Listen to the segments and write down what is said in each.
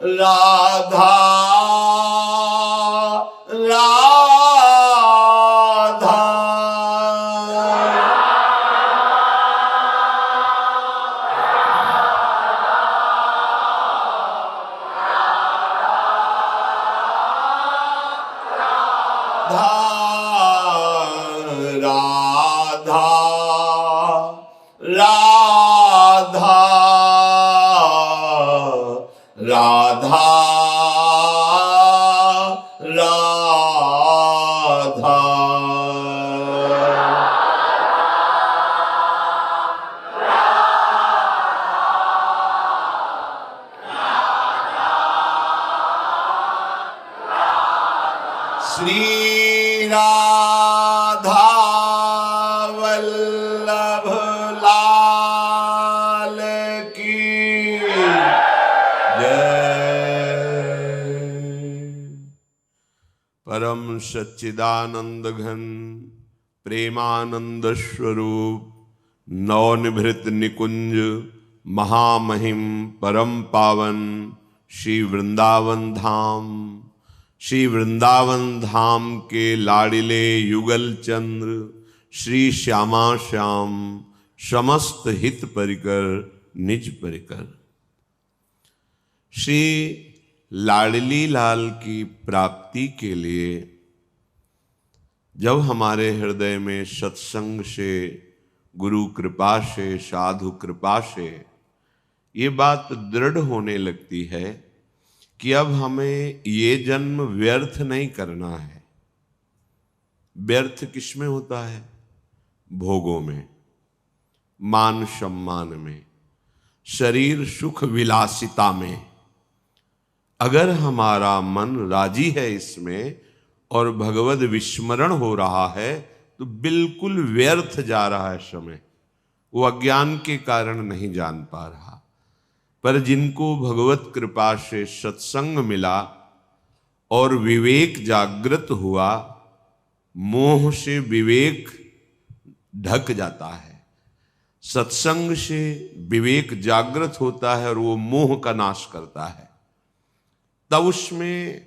राधा राधा राधा राधा राधा राधा श्री राधा वल्लभ लाल की जय। परम सच्चिदानंद घन प्रेमानंद स्वरूप नवनिभृत निकुंज महामहिम परम पावन श्री वृंदावन धाम, श्री वृंदावन धाम के लाडिले युगल चंद्र श्री श्यामा श्याम समस्त हित परिकर निज परिकर श्री लाडली लाल की प्राप्ति के लिए जब हमारे हृदय में सत्संग से, गुरु कृपा से, साधु कृपा से ये बात दृढ़ होने लगती है कि अब हमें ये जन्म व्यर्थ नहीं करना है। व्यर्थ किसमें होता है? भोगों में, मान सम्मान में, शरीर सुख विलासिता में। अगर हमारा मन राजी है इसमें और भगवद विस्मरण हो रहा है तो बिल्कुल व्यर्थ जा रहा है समय। वो अज्ञान के कारण नहीं जान पा रहा। पर जिनको भगवत कृपा से सत्संग मिला और विवेक जागृत हुआ, मोह से विवेक ढक जाता है। सत्संग से विवेक जागृत होता है और वो मोह का नाश करता है। तब उसमें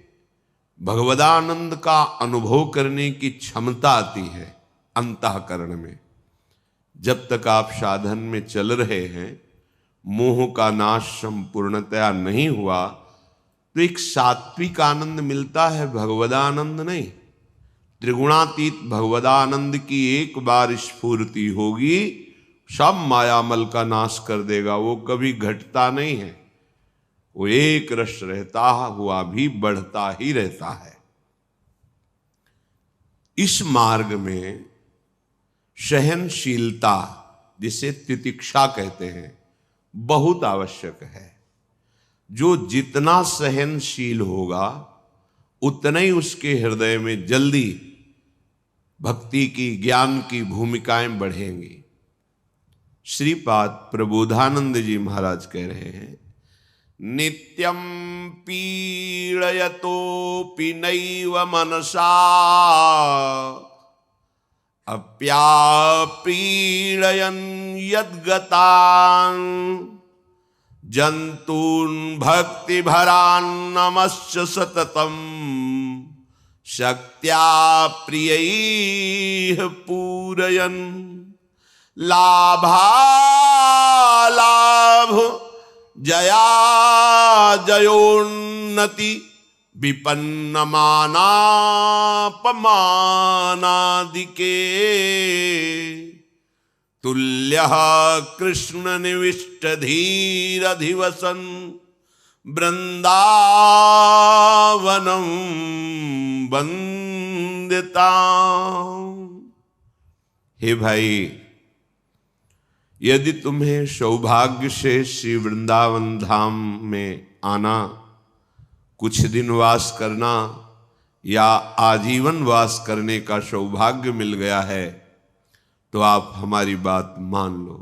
भगवदानंद का अनुभव करने की क्षमता आती है अंतःकरण में। जब तक आप साधन में चल रहे हैं, मोह का नाश संपूर्णतया नहीं हुआ तो एक सात्विक आनंद मिलता है, भगवदानंद नहीं। त्रिगुणातीत भगवदानंद की एक बार स्फूर्ति होगी, सब मायामल का नाश कर देगा। वो कभी घटता नहीं है, वो एक रस रहता हुआ भी बढ़ता ही रहता है। इस मार्ग में सहनशीलता, जिसे तितिक्षा कहते हैं, बहुत आवश्यक है। जो जितना सहनशील होगा उतना ही उसके हृदय में जल्दी भक्ति की, ज्ञान की भूमिकाएं बढ़ेंगी। श्रीपाद प्रबोधानंद जी महाराज कह रहे हैं, नित्यं पीडयतोऽपि नैव मनसा अप्यापीडयन् यद्गतान् जन्तून् भक्तिभरान् नमश्च सततं शक्त्या प्रियैः पूरयन् लाभालाभ जया जयोन्नति विपन्नमानापमानादिके तुल्यः कृष्ण निविष्ट धीरधिवसन् वृंदावनं वंदिता। हे भाई, यदि तुम्हें सौभाग्य से श्री वृंदावन धाम में आना, कुछ दिन वास करना या आजीवन वास करने का सौभाग्य मिल गया है तो आप हमारी बात मान लो।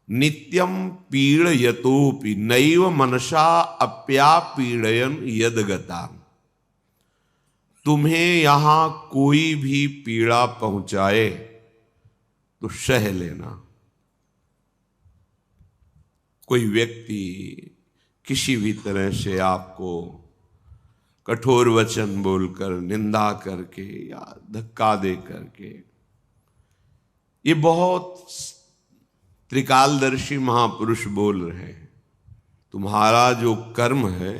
नित्यम पीडयतोपि नैव मनसा अप्यापीडयन् यद्गता। तुम्हें यहां कोई भी पीड़ा पहुंचाए तो सह लेना। कोई व्यक्ति किसी भी तरह से आपको कठोर वचन बोलकर, निंदा करके या धक्का दे करके, ये बहुत त्रिकालदर्शी महापुरुष बोल रहे हैं, तुम्हारा जो कर्म है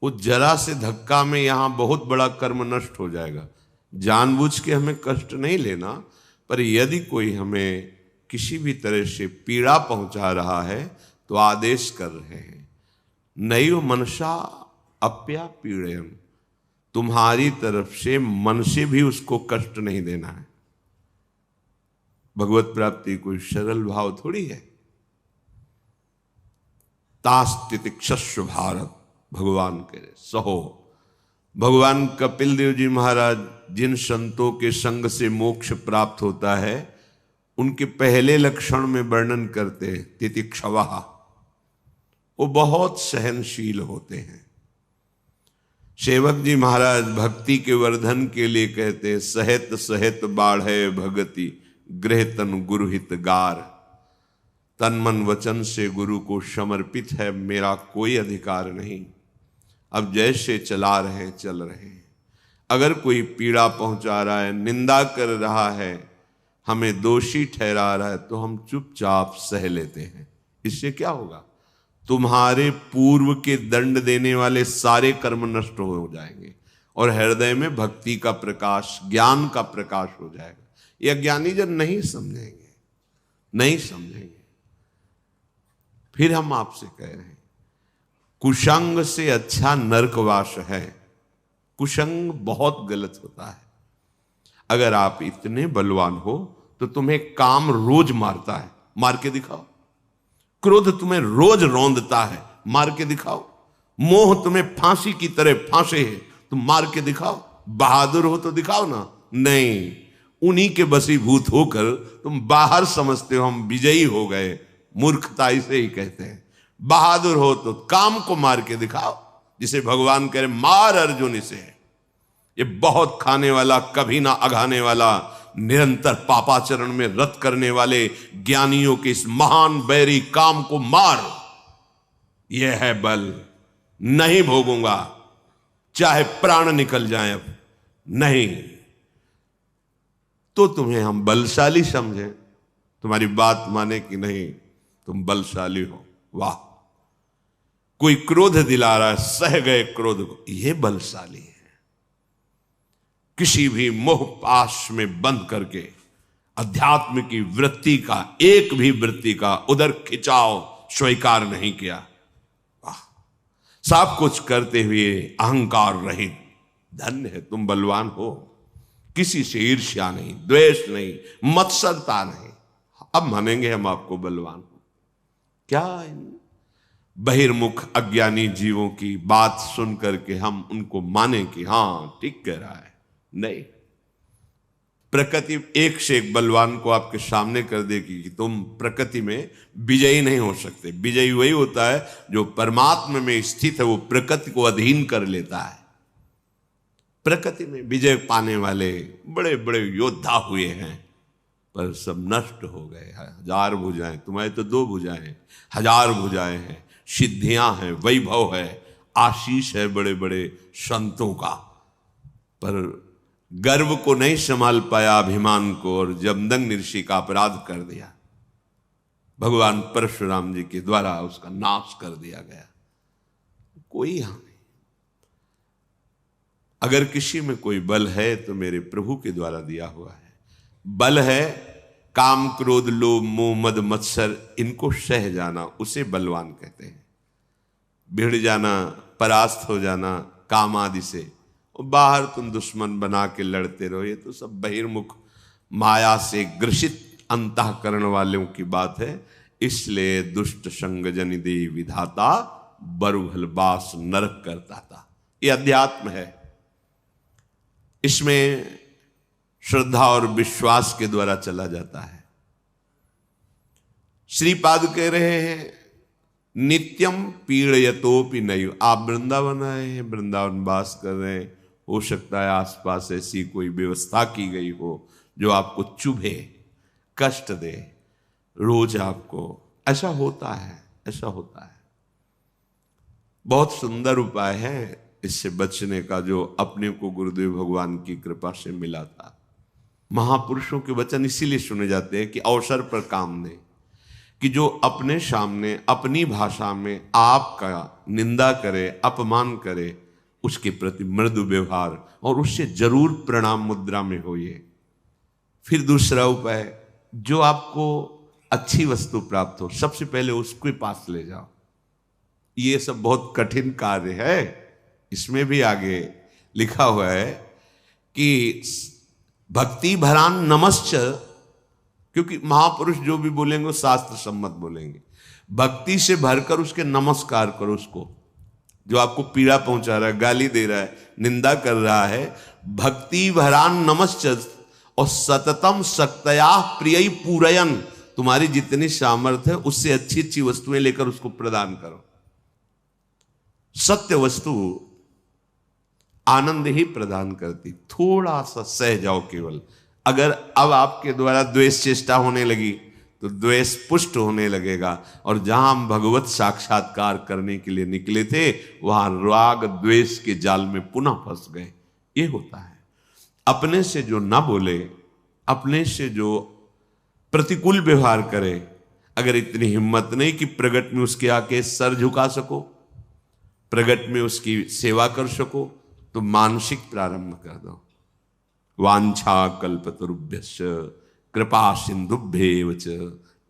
वो जरा से धक्का में यहां बहुत बड़ा कर्म नष्ट हो जाएगा। जानबूझ के हमें कष्ट नहीं लेना, पर यदि कोई हमें किसी भी तरह से पीड़ा पहुंचा रहा है तो आदेश कर रहे हैं, नैव मनसा अप्या पीड़यन्, तुम्हारी तरफ से मन से भी उसको कष्ट नहीं देना है। भगवत प्राप्ति कोई सरल भाव थोड़ी है। तास्तितिक्षस्व भारत, भगवान कह रहे सहो। भगवान कपिल देव जी महाराज जिन संतों के संग से मोक्ष प्राप्त होता है, उनके पहले लक्षण में वर्णन करते हैं तितिक्षवः, वो बहुत सहनशील होते हैं। सेवक जी महाराज भक्ति के वर्धन के लिए कहते हैं, सहित सहित बाढ़े भगति गृह तन गुरुहित गार, तन मन वचन से गुरु को समर्पित है, मेरा कोई अधिकार नहीं। अब जैसे चला रहे चल रहे हैं। अगर कोई पीड़ा पहुंचा रहा है, निंदा कर रहा है, हमें दोषी ठहरा रहा है, तो हम चुपचाप सह लेते हैं। इससे क्या होगा? तुम्हारे पूर्व के दंड देने वाले सारे कर्म नष्ट हो जाएंगे और हृदय में भक्ति का प्रकाश, ज्ञान का प्रकाश हो जाएगा। ये अज्ञानी जन नहीं समझेंगे, नहीं समझेंगे। फिर हम आपसे कह रहे हैं, कुसंग से अच्छा नरकवास है। कुसंग बहुत गलत होता है। अगर आप इतने बलवान हो तो तुम्हें काम रोज मारता है, मार के दिखाओ। क्रोध तुम्हें रोज रौंदता है, मार के दिखाओ। मोह तुम्हें फांसी की तरह फांसे है, तुम मार के दिखाओ। बहादुर हो तो दिखाओ ना। नहीं, उन्हीं के बसीभूत होकर तुम बाहर समझते हो हम विजयी हो गए। मूर्खता इसे ही कहते हैं। बहादुर हो तो काम को मार के दिखाओ, जिसे भगवान कह रहे मार अर्जुन इसे। ये बहुत खाने वाला, कभी ना अघाने वाला, निरंतर पापाचरण में रत करने वाले ज्ञानियों के इस महान बैरी काम को मार। यह है बल। नहीं भोगूंगा, चाहे प्राण निकल जाए। अब नहीं तो तुम्हें हम बलशाली समझे, तुम्हारी बात माने कि नहीं, तुम बलशाली हो। वाह, कोई क्रोध दिला रहा है, सह गए क्रोध को, यह बलशाली है। किसी भी मोह पाश में बंद करके अध्यात्म की वृत्ति का, एक भी वृत्ति का उधर खिंचाव स्वीकार नहीं किया। वाह, सब कुछ करते हुए अहंकार रहित, धन्य है तुम, बलवान हो। किसी से ईर्ष्या नहीं, द्वेष नहीं, मत्सरता नहीं। अब मानेंगे हम आपको बलवान हो। क्या बहिर्मुख अज्ञानी जीवों की बात सुन करके हम उनको माने कि हां ठीक कह रहा है? नहीं, प्रकृति एक से एक बलवान को आपके सामने कर देगी कि तुम प्रकृति में विजयी नहीं हो सकते। विजयी वही होता है जो परमात्मा में स्थित है, वो प्रकृति को अधीन कर लेता है। प्रकृति में विजय पाने वाले बड़े बड़े योद्धा हुए हैं, पर सब नष्ट हो गए। हजार भुजाएं, तुम्हारे तो दो भुजाएं, हजार भुजाएं हैं, सिद्धियां हैं, वैभव है, आशीष है बड़े बड़े संतों का, पर गर्व को नहीं संभाल पाया, अभिमान को, और जमदग्नि ऋषि का अपराध कर दिया। भगवान परशुराम जी के द्वारा उसका नाश कर दिया गया। कोई हानि। अगर किसी में कोई बल है तो मेरे प्रभु के द्वारा दिया हुआ है। बल है काम, क्रोध, लोभ, मोह, मद, मत्सर, इनको सह जाना, उसे बलवान कहते हैं। भिड़ जाना, परास्त हो जाना काम आदि से, और बाहर तुम दुश्मन बना के लड़ते रहो, ये तो सब बहिर्मुख माया से ग्रसित अंतःकरण वालों की बात है। इसलिए दुष्ट संग जनि दे विधाता, बरुहल बास नरक करता था। ये अध्यात्म है। इसमें श्रद्धा और विश्वास के द्वारा चला जाता है। श्रीपाद कह रहे हैं नित्यम पीड़यतोपि नैव। आप वृंदावन आए हैं, वृंदावन वास कर रहे हैं, हो सकता है आसपास ऐसी कोई व्यवस्था की गई हो जो आपको चुभे, कष्ट दे, रोज आपको। ऐसा होता है, ऐसा होता है। बहुत सुंदर उपाय है इससे बचने का, जो अपने को गुरुदेव भगवान की कृपा से मिला था। महापुरुषों के वचन इसीलिए सुने जाते हैं कि अवसर पर काम दें, कि जो अपने सामने अपनी भाषा में आपका निंदा करे, अपमान करे, उसके प्रति मृदु व्यवहार और उससे जरूर प्रणाम मुद्रा में होइए। फिर दूसरा उपाय, जो आपको अच्छी वस्तु प्राप्त हो सबसे पहले उसके पास ले जाओ। ये सब बहुत कठिन कार्य है, इसमें भी आगे लिखा हुआ है कि भक्ति भरान नमश्च, क्योंकि महापुरुष जो भी बोलेंगे वो शास्त्र सम्मत बोलेंगे। भक्ति से भरकर उसके नमस्कार करो। उसको जो आपको पीड़ा पहुंचा रहा है, गाली दे रहा है, निंदा कर रहा है, भक्ति भरान नमश्च और सततम शक्तया प्रिय पूरयन, तुम्हारी जितनी सामर्थ्य है उससे अच्छी अच्छी वस्तुएं लेकर उसको प्रदान करो। सत्य वस्तु आनंद ही प्रदान करती, थोड़ा सा सह जाओ केवल। अगर अब आपके द्वारा द्वेष चेष्टा होने लगी तो द्वेष पुष्ट होने लगेगा, और जहां हम भगवत साक्षात्कार करने के लिए निकले थे वहां राग द्वेष के जाल में पुनः फंस गए। ये होता है। अपने से जो ना बोले, अपने से जो प्रतिकूल व्यवहार करे, अगर इतनी हिम्मत नहीं कि प्रगट में उसके आके सर झुका सको, प्रगट में उसकी सेवा कर सको, तो मानसिक प्रारंभ कर दो। वांछा कल्पतरुभ्यश्च कृपा सिंधुभ्येव च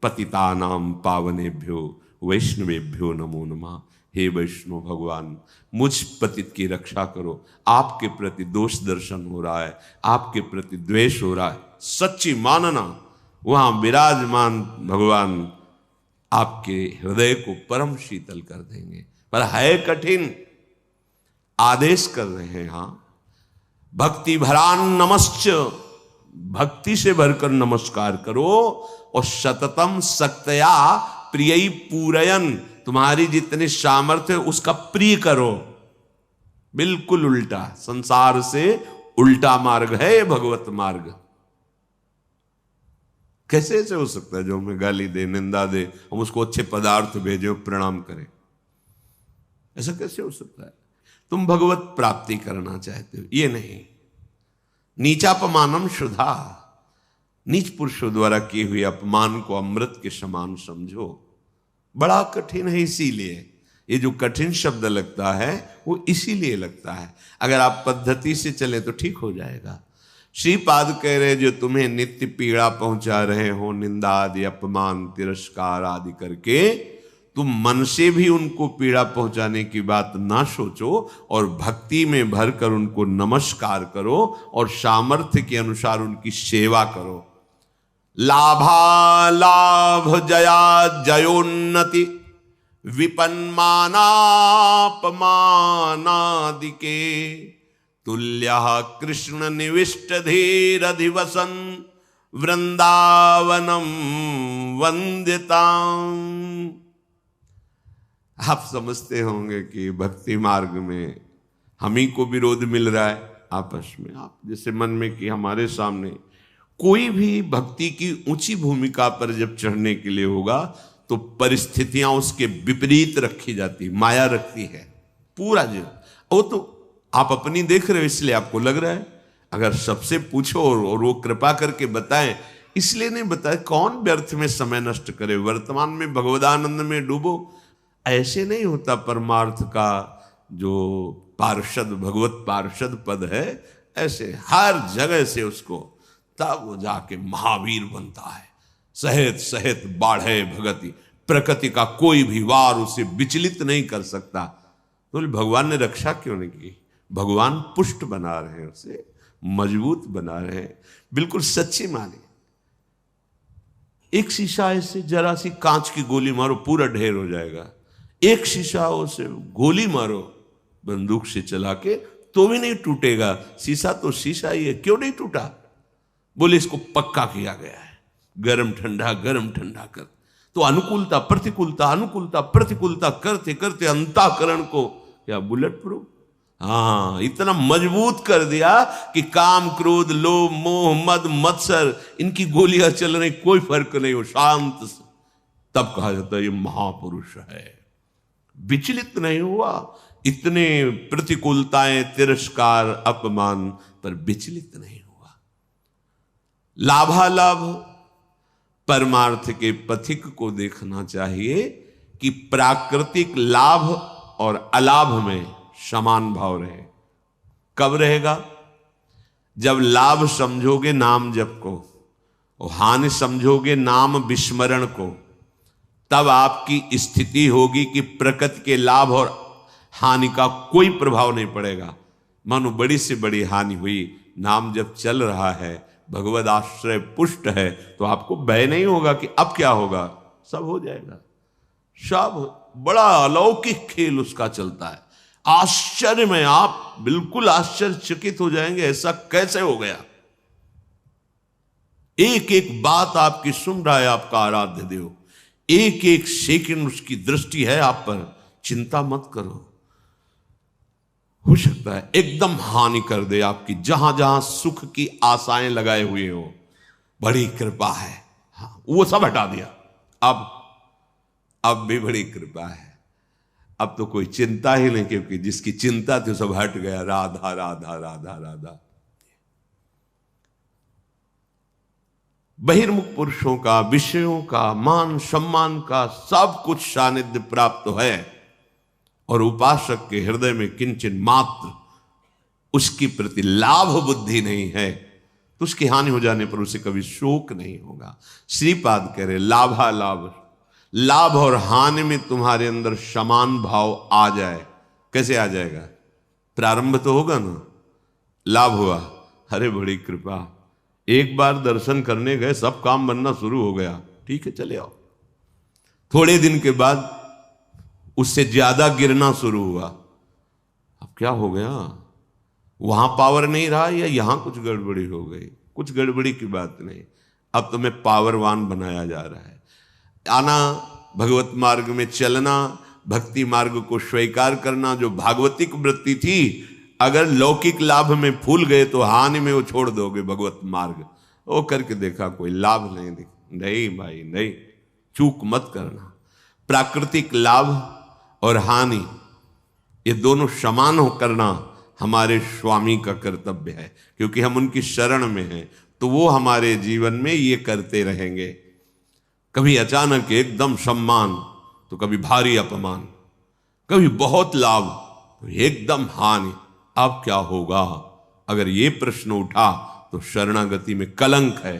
पतितानां पावनेभ्यो वैष्णवेभ्यो नमो नमः। हे वैष्णव भगवान, मुझ पतित की रक्षा करो। आपके प्रति दोष दर्शन हो रहा है, आपके प्रति द्वेष हो रहा है, सच्ची मानना, वहां विराजमान भगवान आपके हृदय को परम शीतल कर देंगे। पर है कठिन, आदेश कर रहे हैं। हाँ, भक्ति भरान नमश्च, भक्ति से भरकर नमस्कार करो, और सततम शक्तया प्रिय पूरयन, तुम्हारी जितनी सामर्थ्य उसका प्रिय करो। बिल्कुल उल्टा, संसार से उल्टा मार्ग है ये भगवत मार्ग। कैसे ऐसे हो सकता है जो हमें गाली दे, निंदा दे, हम उसको अच्छे पदार्थ भेजे, प्रणाम करें? ऐसा कैसे हो सकता है? तुम भगवत प्राप्ति करना चाहते हो, ये नहीं। नीचापमानम शुद्धा, नीच पुरुषों द्वारा किए हुए अपमान को अमृत के समान समझो। बड़ा कठिन है, इसीलिए ये जो कठिन शब्द लगता है वो इसीलिए लगता है। अगर आप पद्धति से चले तो ठीक हो जाएगा। श्रीपाद कह रहे, जो तुम्हें नित्य पीड़ा पहुंचा रहे हो, निंदा आदि, अपमान, तिरस्कार आदि करके, तुम मन से भी उनको पीड़ा पहुंचाने की बात ना सोचो, और भक्ति में भरकर उनको नमस्कार करो और सामर्थ्य के अनुसार उनकी सेवा करो। लाभा लाभ जया जयोन्नति विपन्मानापमानादिके तुल्यः कृष्ण निविष्ट धीरधिवसन वृंदावनम वंदिताम। आप समझते होंगे कि भक्ति मार्ग में हम ही को विरोध मिल रहा है आपस में। आप जैसे मन में कि हमारे सामने कोई भी भक्ति की ऊंची भूमिका पर जब चढ़ने के लिए होगा तो परिस्थितियां उसके विपरीत रखी जाती, माया रखती है पूरा जीवन। वो तो आप अपनी देख रहे हो इसलिए आपको लग रहा है। अगर सबसे पूछो और वो कृपा करके बताएं, इसलिए नहीं बताए, कौन व्यर्थ में समय नष्ट करे, वर्तमान में भगवदानंद में डूबो। ऐसे नहीं होता। परमार्थ का जो पार्षद, भगवत पार्षद पद है, ऐसे हर जगह से उसको, तब वो जाके महावीर बनता है। सहेत सहेत बाढ़े भगति, प्रकृति का कोई भी वार उसे विचलित नहीं कर सकता। तो भगवान ने रक्षा क्यों नहीं की? भगवान पुष्ट बना रहे हैं, उसे मजबूत बना रहे हैं। बिल्कुल सच्ची माने। एक शीशा ऐसे जरा सी कांच की गोली मारो, पूरा ढेर हो जाएगा। एक शीशा उसे गोली मारो बंदूक से चला के, तो भी नहीं टूटेगा। शीशा तो शीशा ही है, क्यों नहीं टूटा? बोले इसको पक्का किया गया है, गरम ठंडा कर। तो अनुकूलता प्रतिकूलता, अनुकूलता प्रतिकूलता करते करते अंतःकरण को क्या बुलेट प्रूफ, हाँ, इतना मजबूत कर दिया कि काम, क्रोध, लोभ, मोह, मद, मत्सर, इनकी गोलियां चल रही, कोई फर्क नहीं हो, शांत। तब कहा जाता है ये महापुरुष है। विचलित नहीं हुआ। इतने प्रतिकूलताएं, तिरस्कार, अपमान, पर विचलित नहीं हुआ। लाभालाभ, परमार्थ के पथिक को देखना चाहिए कि प्राकृतिक लाभ और अलाभ में समान भाव रहे। कब रहेगा? जब लाभ समझोगे नाम जप को और हानि समझोगे नाम विस्मरण को, तब आपकी स्थिति होगी कि प्रकृति के लाभ और हानि का कोई प्रभाव नहीं पड़ेगा। मानो बड़ी से बड़ी हानि हुई, नाम जब चल रहा है, भगवद आश्रय पुष्ट है, तो आपको भय नहीं होगा कि अब क्या होगा, सब हो जाएगा। सब बड़ा अलौकिक खेल उसका चलता है। आश्चर्य में आप बिल्कुल आश्चर्यचकित हो जाएंगे, ऐसा कैसे हो गया। एक एक बात आपकी सुन रहा है आपका आराध्य देव, एक एक सेकंड उसकी दृष्टि है आप पर। चिंता मत करो, हो सकता है एकदम हानि कर दे आपकी, जहां जहां सुख की आशाएं लगाए हुए हो। बड़ी कृपा है, हाँ, वो सब हटा दिया। अब भी बड़ी कृपा है, अब तो कोई चिंता ही नहीं, क्योंकि जिसकी चिंता थी सब हट गया। राधा राधा राधा राधा। बहिर्मुख पुरुषों का, विषयों का, मान सम्मान का सब कुछ सानिध्य प्राप्त है, और उपासक के हृदय में किंचन मात्र उसकी प्रति लाभ बुद्धि नहीं है, तो उसकी हानि हो जाने पर उसे कभी शोक नहीं होगा। श्रीपाद कह रहे लाभालाभ, लाभ और हानि में तुम्हारे अंदर समान भाव आ जाए। कैसे आ जाएगा? प्रारंभ तो होगा ना, लाभ हुआ, अरे बड़ी कृपा, एक बार दर्शन करने गए, सब काम बनना शुरू हो गया, ठीक है चले आओ। थोड़े दिन के बाद उससे ज्यादा गिरना शुरू हुआ। अब क्या हो गया? वहां पावर नहीं रहा या यहां कुछ गड़बड़ी हो गई? कुछ गड़बड़ी की बात नहीं, अब तुम्हें पावरवान बनाया जा रहा है। आना, भगवत मार्ग में चलना, भक्ति मार्ग को स्वीकार करना, जो भागवतिक वृत्ति थी, अगर लौकिक लाभ में फूल गए तो हानि में वो छोड़ दोगे भगवत मार्ग। वो करके देखा, कोई लाभ नहीं दिख, नहीं भाई नहीं, चूक मत करना। प्राकृतिक लाभ और हानि ये दोनों समान हो करना हमारे स्वामी का कर्तव्य है, क्योंकि हम उनकी शरण में हैं, तो वो हमारे जीवन में ये करते रहेंगे। कभी अचानक एकदम सम्मान तो कभी भारी अपमान, कभी बहुत लाभ तो एकदम हानि। अब क्या होगा? अगर ये प्रश्न उठा तो शरणागति में कलंक है।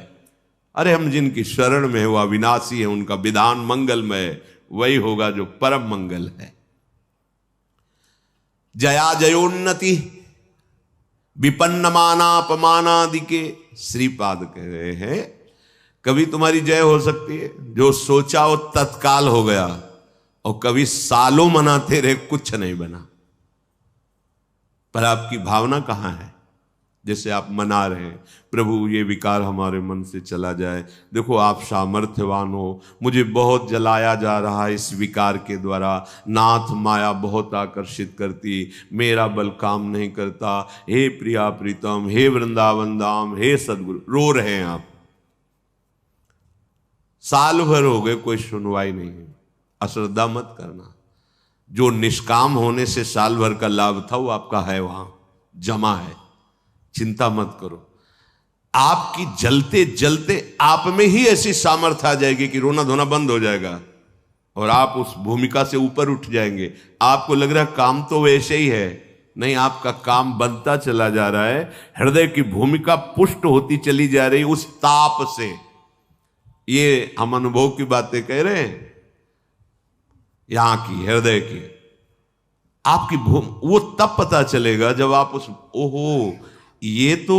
अरे हम जिनकी शरण में है वो अविनाशी है, उनका विधान मंगलमय, वही होगा जो परम मंगल है। जया जयोन्नति विपन्न मानापमानादि के श्रीपाद कह रहे हैं, कभी तुम्हारी जय हो सकती है, जो सोचा वो तत्काल हो गया, और कभी सालों मनाते रहे कुछ नहीं बना। पर आपकी भावना कहां है? जैसे आप मना रहे हैं, प्रभु ये विकार हमारे मन से चला जाए, देखो आप सामर्थ्यवान हो, मुझे बहुत जलाया जा रहा है इस विकार के द्वारा, नाथ माया बहुत आकर्षित करती, मेरा बल काम नहीं करता, हे प्रिया प्रीतम, हे वृंदावन धाम, हे सदगुरु। रो रहे हैं आप, साल भर हो गए कोई सुनवाई नहीं है। अश्रद्धा मत करना, जो निष्काम होने से साल भर का लाभ था वो आपका है, वहां जमा है, चिंता मत करो। आपकी जलते जलते आप में ही ऐसी सामर्थ्य आ जाएगी कि रोना धोना बंद हो जाएगा और आप उस भूमिका से ऊपर उठ जाएंगे। आपको लग रहा है काम तो वैसे ही है, नहीं, आपका काम बनता चला जा रहा है, हृदय की भूमिका पुष्ट होती चली जा रही उस ताप से। ये हम अनुभव की बातें कह रहे हैं, यहां की हृदय की आपकी वो तब पता चलेगा जब आप उस, ओहो ये तो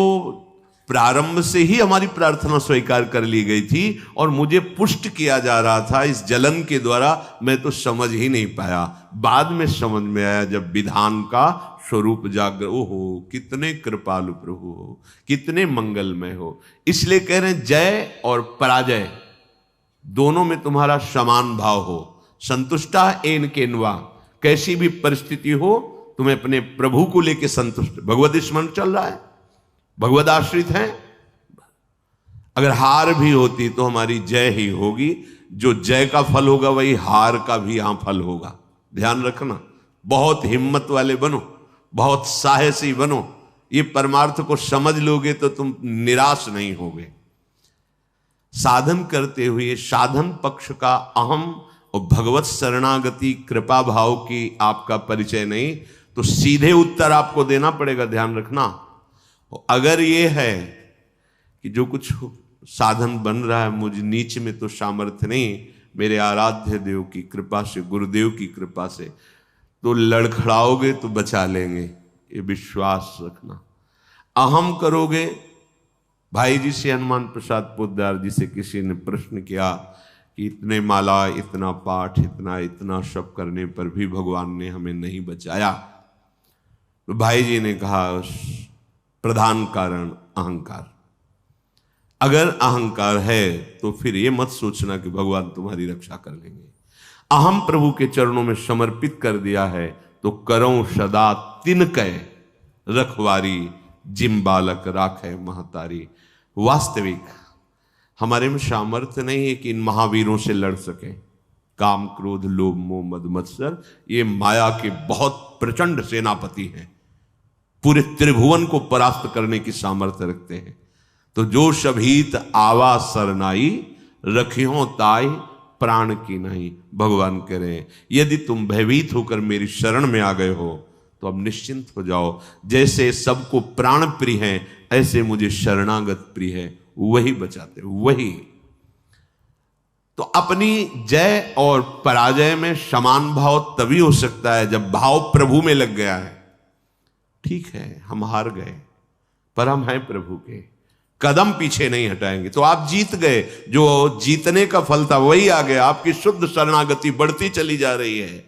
प्रारंभ से ही हमारी प्रार्थना स्वीकार कर ली गई थी और मुझे पुष्ट किया जा रहा था इस जलन के द्वारा, मैं तो समझ ही नहीं पाया, बाद में समझ में आया जब विधान का स्वरूप जागर। ओहो कितने कृपालु प्रभु हो, कितने मंगलमय हो। इसलिए कह रहे हैं जय और पराजय दोनों में तुम्हारा समान भाव हो। संतुष्टा एन केनवा, कैसी भी परिस्थिति हो तुम्हें अपने प्रभु को लेकर संतुष्ट। भगवद स्मरण चल रहा है, भगवद आश्रित हैं, अगर हार भी होती तो हमारी जय ही होगी। जो जय का फल होगा वही हार का भी यहां फल होगा। ध्यान रखना, बहुत हिम्मत वाले बनो, बहुत साहसी बनो। ये परमार्थ को समझ लोगे तो तुम निराश नहीं होगे। साधन करते हुए साधन पक्ष का अहम और भगवत शरणागति कृपा भाव की आपका परिचय नहीं, तो सीधे उत्तर आपको देना पड़ेगा। ध्यान रखना, अगर ये है कि जो कुछ साधन बन रहा है मुझ नीच में तो सामर्थ्य नहीं, मेरे आराध्य देव की कृपा से, गुरुदेव की कृपा से, तो लड़खड़ाओगे तो बचा लेंगे, ये विश्वास रखना। अहम करोगे, भाई जी से, हनुमान प्रसाद पोद्दार जी से किसी ने प्रश्न किया कि इतने माला, इतना पाठ, इतना सब करने पर भी भगवान ने हमें नहीं बचाया। तो भाई जी ने कहा प्रधान कारण अहंकार। अगर अहंकार है तो फिर ये मत सोचना कि भगवान तुम्हारी रक्षा कर लेंगे। अहम प्रभु के चरणों में समर्पित कर दिया है तो करो सदा तिनकै रखवारी, जिम बालक राखे महतारी। वास्तविक हमारे में सामर्थ्य नहीं है कि इन महावीरों से लड़ सके। काम, क्रोध, लोभ, मोह, मद, मत्सर, ये माया के बहुत प्रचंड सेनापति हैं, पूरे त्रिभुवन को परास्त करने की सामर्थ्य रखते हैं। तो जो शभीत आवा सरनाई, रखियो ताई प्राण की नहीं। भगवान कह रहे हैं यदि तुम भयभीत होकर मेरी शरण में आ गए हो तो अब निश्चिंत हो जाओ। जैसे सबको प्राण प्रिय है ऐसे मुझे शरणागत प्रिय है, वही बचाते, वही। तो अपनी जय और पराजय में समान भाव तभी हो सकता है जब भाव प्रभु में लग गया है। ठीक है, हम हार गए पर हम हैं प्रभु के, कदम पीछे नहीं हटाएंगे। तो आप जीत गए, जो जीतने का फल था वही आ गया। आपकी शुद्ध शरणागति बढ़ती चली जा रही है।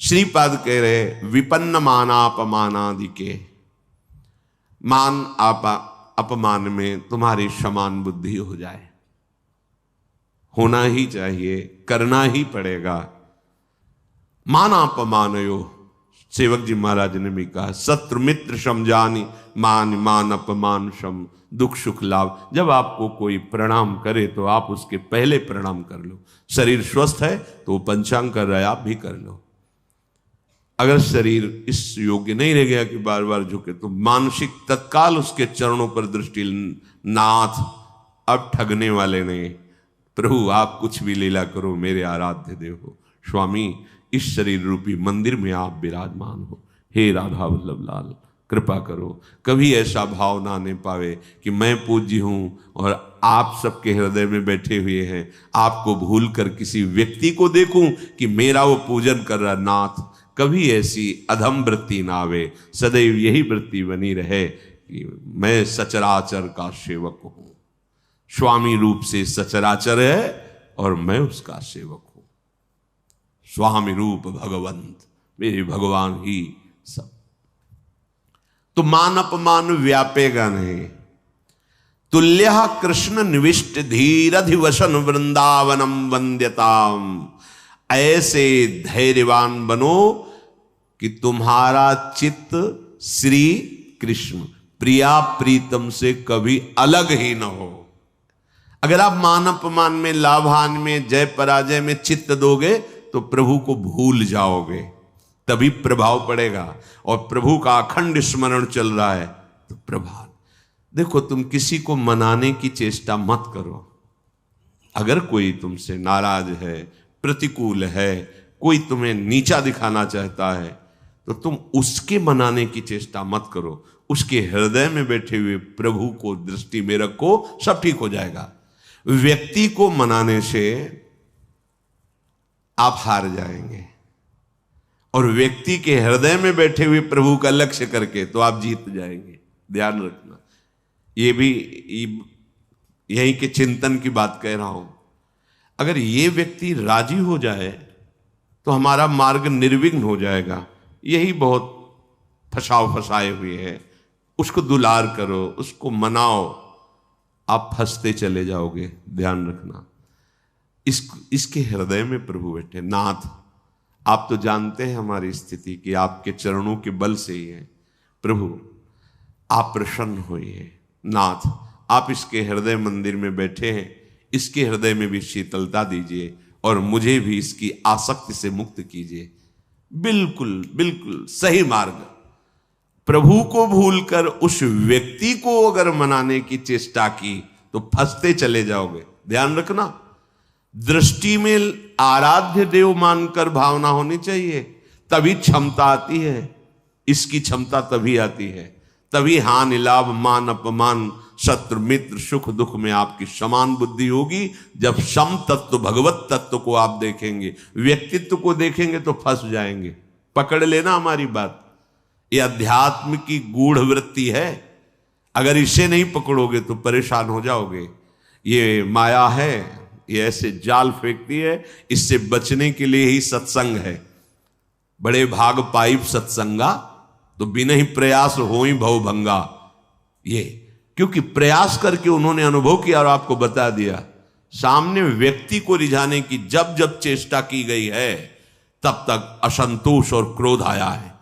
श्रीपाद कह रहे विपन्न मानापमानादि के, मान अपमान में तुम्हारी समान बुद्धि हो जाए, होना ही चाहिए, करना ही पड़ेगा। मानापमानयो, सेवक जी महाराज ने भी कहा शत्रु मित्र समझानी, मान मान अपमान सम, दुख सुख लाभ। जब आपको कोई प्रणाम करे तो आप उसके पहले प्रणाम कर लो। शरीर स्वस्थ है तो वो पंचांग कर रहा है, आप भी कर लो। अगर शरीर इस योग्य नहीं रह गया कि बार बार झुके, तो मानसिक तत्काल उसके चरणों पर दृष्टि, नाथ अब ठगने वाले नहीं, प्रभु आप कुछ भी लीला करो, मेरे आराध्य देव हो। स्वामी इस शरीर रूपी मंदिर में आप विराजमान हो, हे राधा वल्लभ लाल कृपा करो। कभी ऐसा भाव ना आने पावे कि मैं पूज्य हूं और आप सबके हृदय में बैठे हुए हैं, आपको भूल कर किसी व्यक्ति को देखूं कि मेरा वो पूजन कर रहा। नाथ कभी ऐसी अधम वृत्ति ना आवे, सदैव यही वृत्ति बनी रहे कि मैं सचराचर का सेवक हूं। स्वामी रूप से सचराचर है और मैं उसका सेवक हूं। स्वामी रूप भगवंत, मेरे भगवान ही सब। तो मान अपमान व्यापेगा नहीं। तुल्य कृष्ण निविष्ट धीरधिवसन वृंदावनम वंद्यताम। ऐसे धैर्यवान बनो कि तुम्हारा चित्त श्री कृष्ण प्रिया प्रीतम से कभी अलग ही न हो। अगर आप मान अपमान में, लाभान में, जय पराजय में चित्त दोगे तो प्रभु को भूल जाओगे, तभी प्रभाव पड़ेगा। और प्रभु का अखंड स्मरण चल रहा है तो प्रभाव। देखो, तुम किसी को मनाने की चेष्टा मत करो। अगर कोई तुमसे नाराज है, प्रतिकूल है, कोई तुम्हें नीचा दिखाना चाहता है, तो तुम उसके मनाने की चेष्टा मत करो। उसके हृदय में बैठे हुए प्रभु को दृष्टि में रखो, सब ठीक हो जाएगा। व्यक्ति को मनाने से आप हार जाएंगे, और व्यक्ति के हृदय में बैठे हुए प्रभु का लक्ष्य करके तो आप जीत जाएंगे। ध्यान रखना, ये भी यही के चिंतन की बात कह रहा हूं। अगर ये व्यक्ति राजी हो जाए तो हमारा मार्ग निर्विघ्न हो जाएगा। यही बहुत फंसाए हुए हैं। उसको दुलार करो, उसको मनाओ, आप फंसते चले जाओगे। ध्यान रखना, इसके हृदय में प्रभु बैठे। नाथ आप तो जानते हैं हमारी स्थिति कि आपके चरणों के बल से ही है। प्रभु आप प्रसन्न होइए। नाथ आप इसके हृदय मंदिर में बैठे हैं, इसके हृदय में भी शीतलता दीजिए और मुझे भी इसकी आसक्ति से मुक्त कीजिए। बिल्कुल बिल्कुल सही मार्ग। प्रभु को भूलकर उस व्यक्ति को अगर मनाने की चेष्टा की तो फंसते चले जाओगे। ध्यान रखना, दृष्टि में आराध्य देव मानकर भावना होनी चाहिए, तभी क्षमता आती है। इसकी क्षमता तभी आती है, तभी हानि लाभ मान अपमान शत्रु मित्र सुख दुख में आपकी समान बुद्धि होगी। जब सम तत्व भगवत तत्व को आप देखेंगे, व्यक्तित्व को देखेंगे तो फंस जाएंगे। पकड़ लेना हमारी बात, ये अध्यात्म की गूढ़ वृत्ति है। अगर इसे नहीं पकड़ोगे तो परेशान हो जाओगे। ये माया है, ये ऐसे जाल फेंकती है। इससे बचने के लिए ही सत्संग है। बड़े भाग पाइप सत्संगा, तो बिना ही प्रयास हो ही भवभंगा। ये क्योंकि प्रयास करके उन्होंने अनुभव किया और आपको बता दिया। सामने व्यक्ति को रिझाने की जब जब चेष्टा की गई है, तब तक असंतोष और क्रोध आया है।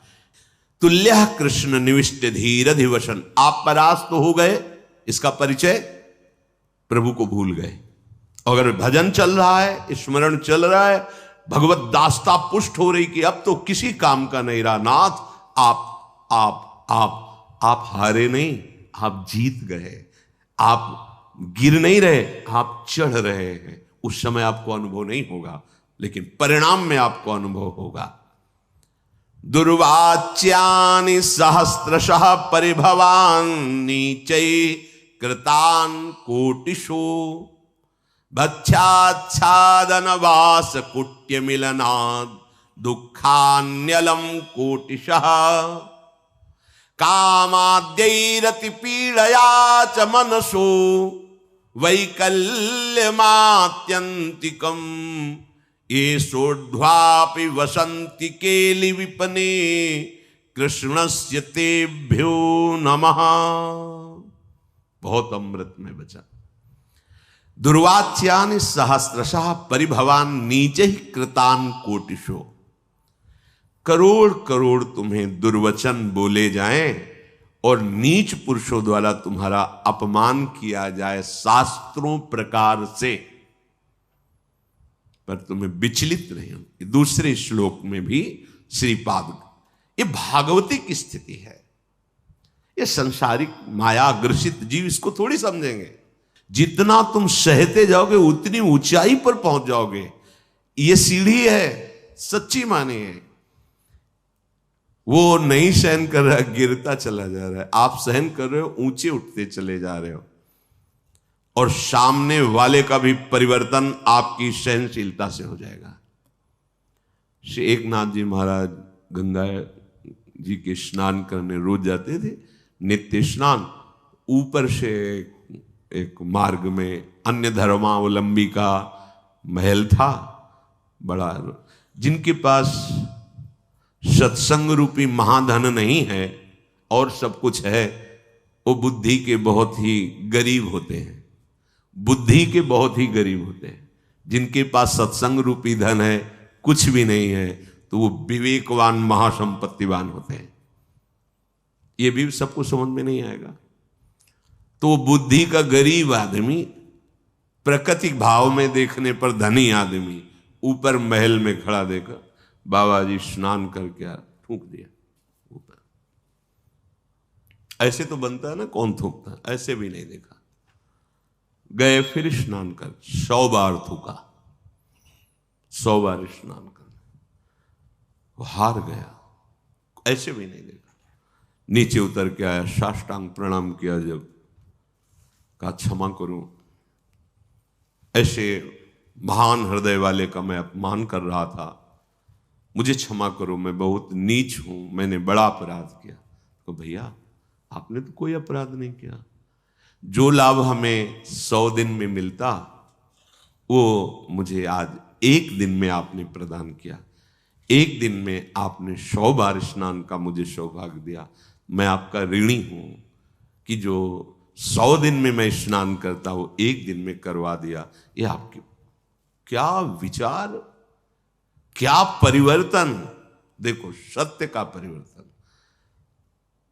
तुल्यः कृष्ण निविष्ट धीरधिवशन। आप परास्त तो हो गए, इसका परिचय प्रभु को भूल गए। अगर भजन चल रहा है, स्मरण चल रहा है, भगवत दास्ता पुष्ट हो रही कि अब तो किसी काम का नहीं रहा। नाथ आप हारे नहीं, आप जीत गए। आप गिर नहीं रहे, आप चढ़ रहे हैं। उस समय आपको अनुभव नहीं होगा, लेकिन परिणाम में आपको अनुभव होगा। दुर्वाच्यानि सहस्रशः परिभवान नीचै कृतान कोटिशो भक्षाच्छादन वास कुट्य मिलनाद दुखान्यलम कोटिशः कामाद्यैरति पीड़या च मनसो वैकल्यमात्यन्तिकम् येषोर्ध्वापि वसन्ति केलि विपने कृष्णस्य तेभ्यो नमः। बहुत अमृत में बचा। दुर्वाच्यानि सहस्रशः परिभवान नीचे ही कृतान कोटिशो। करोड़ करोड़ तुम्हें दुर्वचन बोले जाएं और नीच पुरुषों द्वारा तुम्हारा अपमान किया जाए शास्त्रों प्रकार से, पर तुम्हें विचलित नहीं हो। दूसरे श्लोक में भी श्रीपाद, ये भागवती की स्थिति है। ये संसारिक माया ग्रसित जीव इसको थोड़ी समझेंगे। जितना तुम सहते जाओगे उतनी ऊंचाई पर पहुंच जाओगे। ये सीढ़ी है, सच्ची माने है। वो नहीं सहन कर रहा, गिरता चला जा रहा है। आप सहन कर रहे हो, ऊंचे उठते चले जा रहे हो। और सामने वाले का भी परिवर्तन आपकी सहनशीलता से हो जाएगा। श्री एकनाथ जी महाराज गंगा जी के स्नान करने रोज जाते थे, नित्य स्नान। ऊपर से एक मार्ग में अन्य धर्मावलंबी का महल था बड़ा। जिनके पास सत्संग रूपी महाधन नहीं है और सब कुछ है, वो बुद्धि के बहुत ही गरीब होते हैं। बुद्धि के बहुत ही गरीब होते हैं। जिनके पास सत्संग रूपी धन है, कुछ भी नहीं है, तो वो विवेकवान महासंपत्तिवान होते हैं। ये भी सबको समझ में नहीं आएगा। तो बुद्धि का गरीब आदमी, प्राकृतिक भाव में देखने पर धनी आदमी, ऊपर महल में खड़ा देखा बाबा जी स्नान करके थूक दिया ऊपर। ऐसे तो बनता है ना, कौन थूकता है? ऐसे भी नहीं देखा। गए फिर स्नान कर, 100 बार थूका, 100 बार स्नान कर, वो हार गया। ऐसे भी नहीं देखा। नीचे उतर के आया, साष्टांग प्रणाम किया, जब कहा क्षमा करूं, ऐसे महान हृदय वाले का मैं अपमान कर रहा था, मुझे क्षमा करो, मैं बहुत नीच हूं, मैंने बड़ा अपराध किया। तो भैया आपने तो कोई अपराध नहीं किया। जो लाभ हमें 100 दिन में मिलता, वो मुझे आज 1 दिन में आपने प्रदान किया। 1 दिन में आपने 100 बार स्नान का मुझे सौभाग्य दिया। मैं आपका ऋणी हूं कि जो 100 दिन में मैं स्नान करता वो 1 दिन में करवा दिया। ये आपके क्या विचार, क्या परिवर्तन। देखो सत्य का परिवर्तन।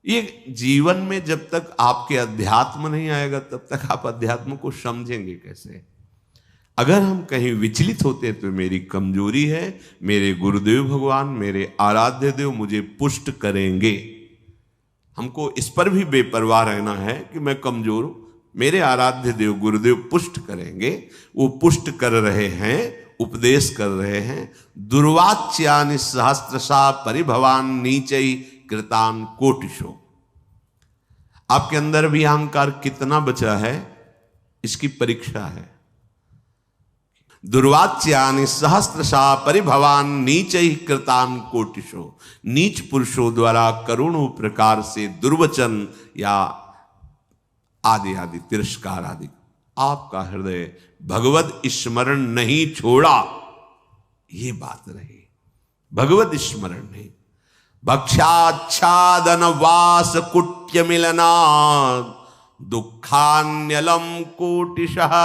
ये जीवन में जब तक आपके अध्यात्म नहीं आएगा, तब तक आप अध्यात्म को समझेंगे कैसे? अगर हम कहीं विचलित होते हैं तो मेरी कमजोरी है, मेरे गुरुदेव भगवान, मेरे आराध्य देव मुझे पुष्ट करेंगे। हमको इस पर भी बेपरवाह रहना है कि मैं कमजोर हूं, मेरे आराध्य देव गुरुदेव पुष्ट करेंगे। वो पुष्ट कर रहे हैं, उपदेश कर रहे हैं। दुर्वाच्यानि सहस्त्रशा परिभवान नीचै कृतान कोटिशो। आपके अंदर भी अहंकार कितना बचा है, इसकी परीक्षा है। दुर्वाच्यानि सहस्त्रशा परिभवान नीचै कृतान कोटिशो। नीच पुरुषों द्वारा करोड़ों प्रकार से दुर्वचन या आदि आदि तिरस्कार आदि, आपका हृदय भगवत स्मरण नहीं छोड़ा, ये बात रही। भगवत स्मरण नहीं। भक्षाच्छादन वास कुट्य मिलना दुखान्यलम कोटिशः।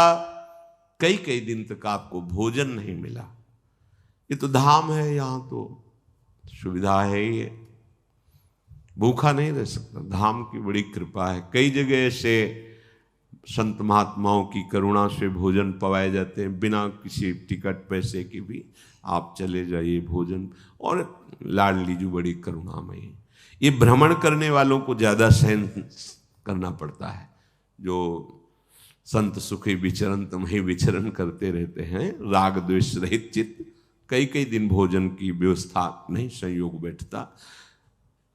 कई कई दिन तक आपको भोजन नहीं मिला। ये तो धाम है, यहां तो सुविधा है ही है, भूखा नहीं रह सकता। धाम की बड़ी कृपा है। कई जगह से संत महात्माओं की करुणा से भोजन पवाए जाते हैं, बिना किसी टिकट पैसे की भी आप चले जाइए भोजन। और लाडली जी बड़ी करुणामयी। ये भ्रमण करने वालों को ज्यादा सहन करना पड़ता है। जो संत सुखी विचरण तुम्हें विचरण करते रहते हैं, राग द्वेष रहित चित्त, कई कई दिन भोजन की व्यवस्था नहीं संयोग बैठता।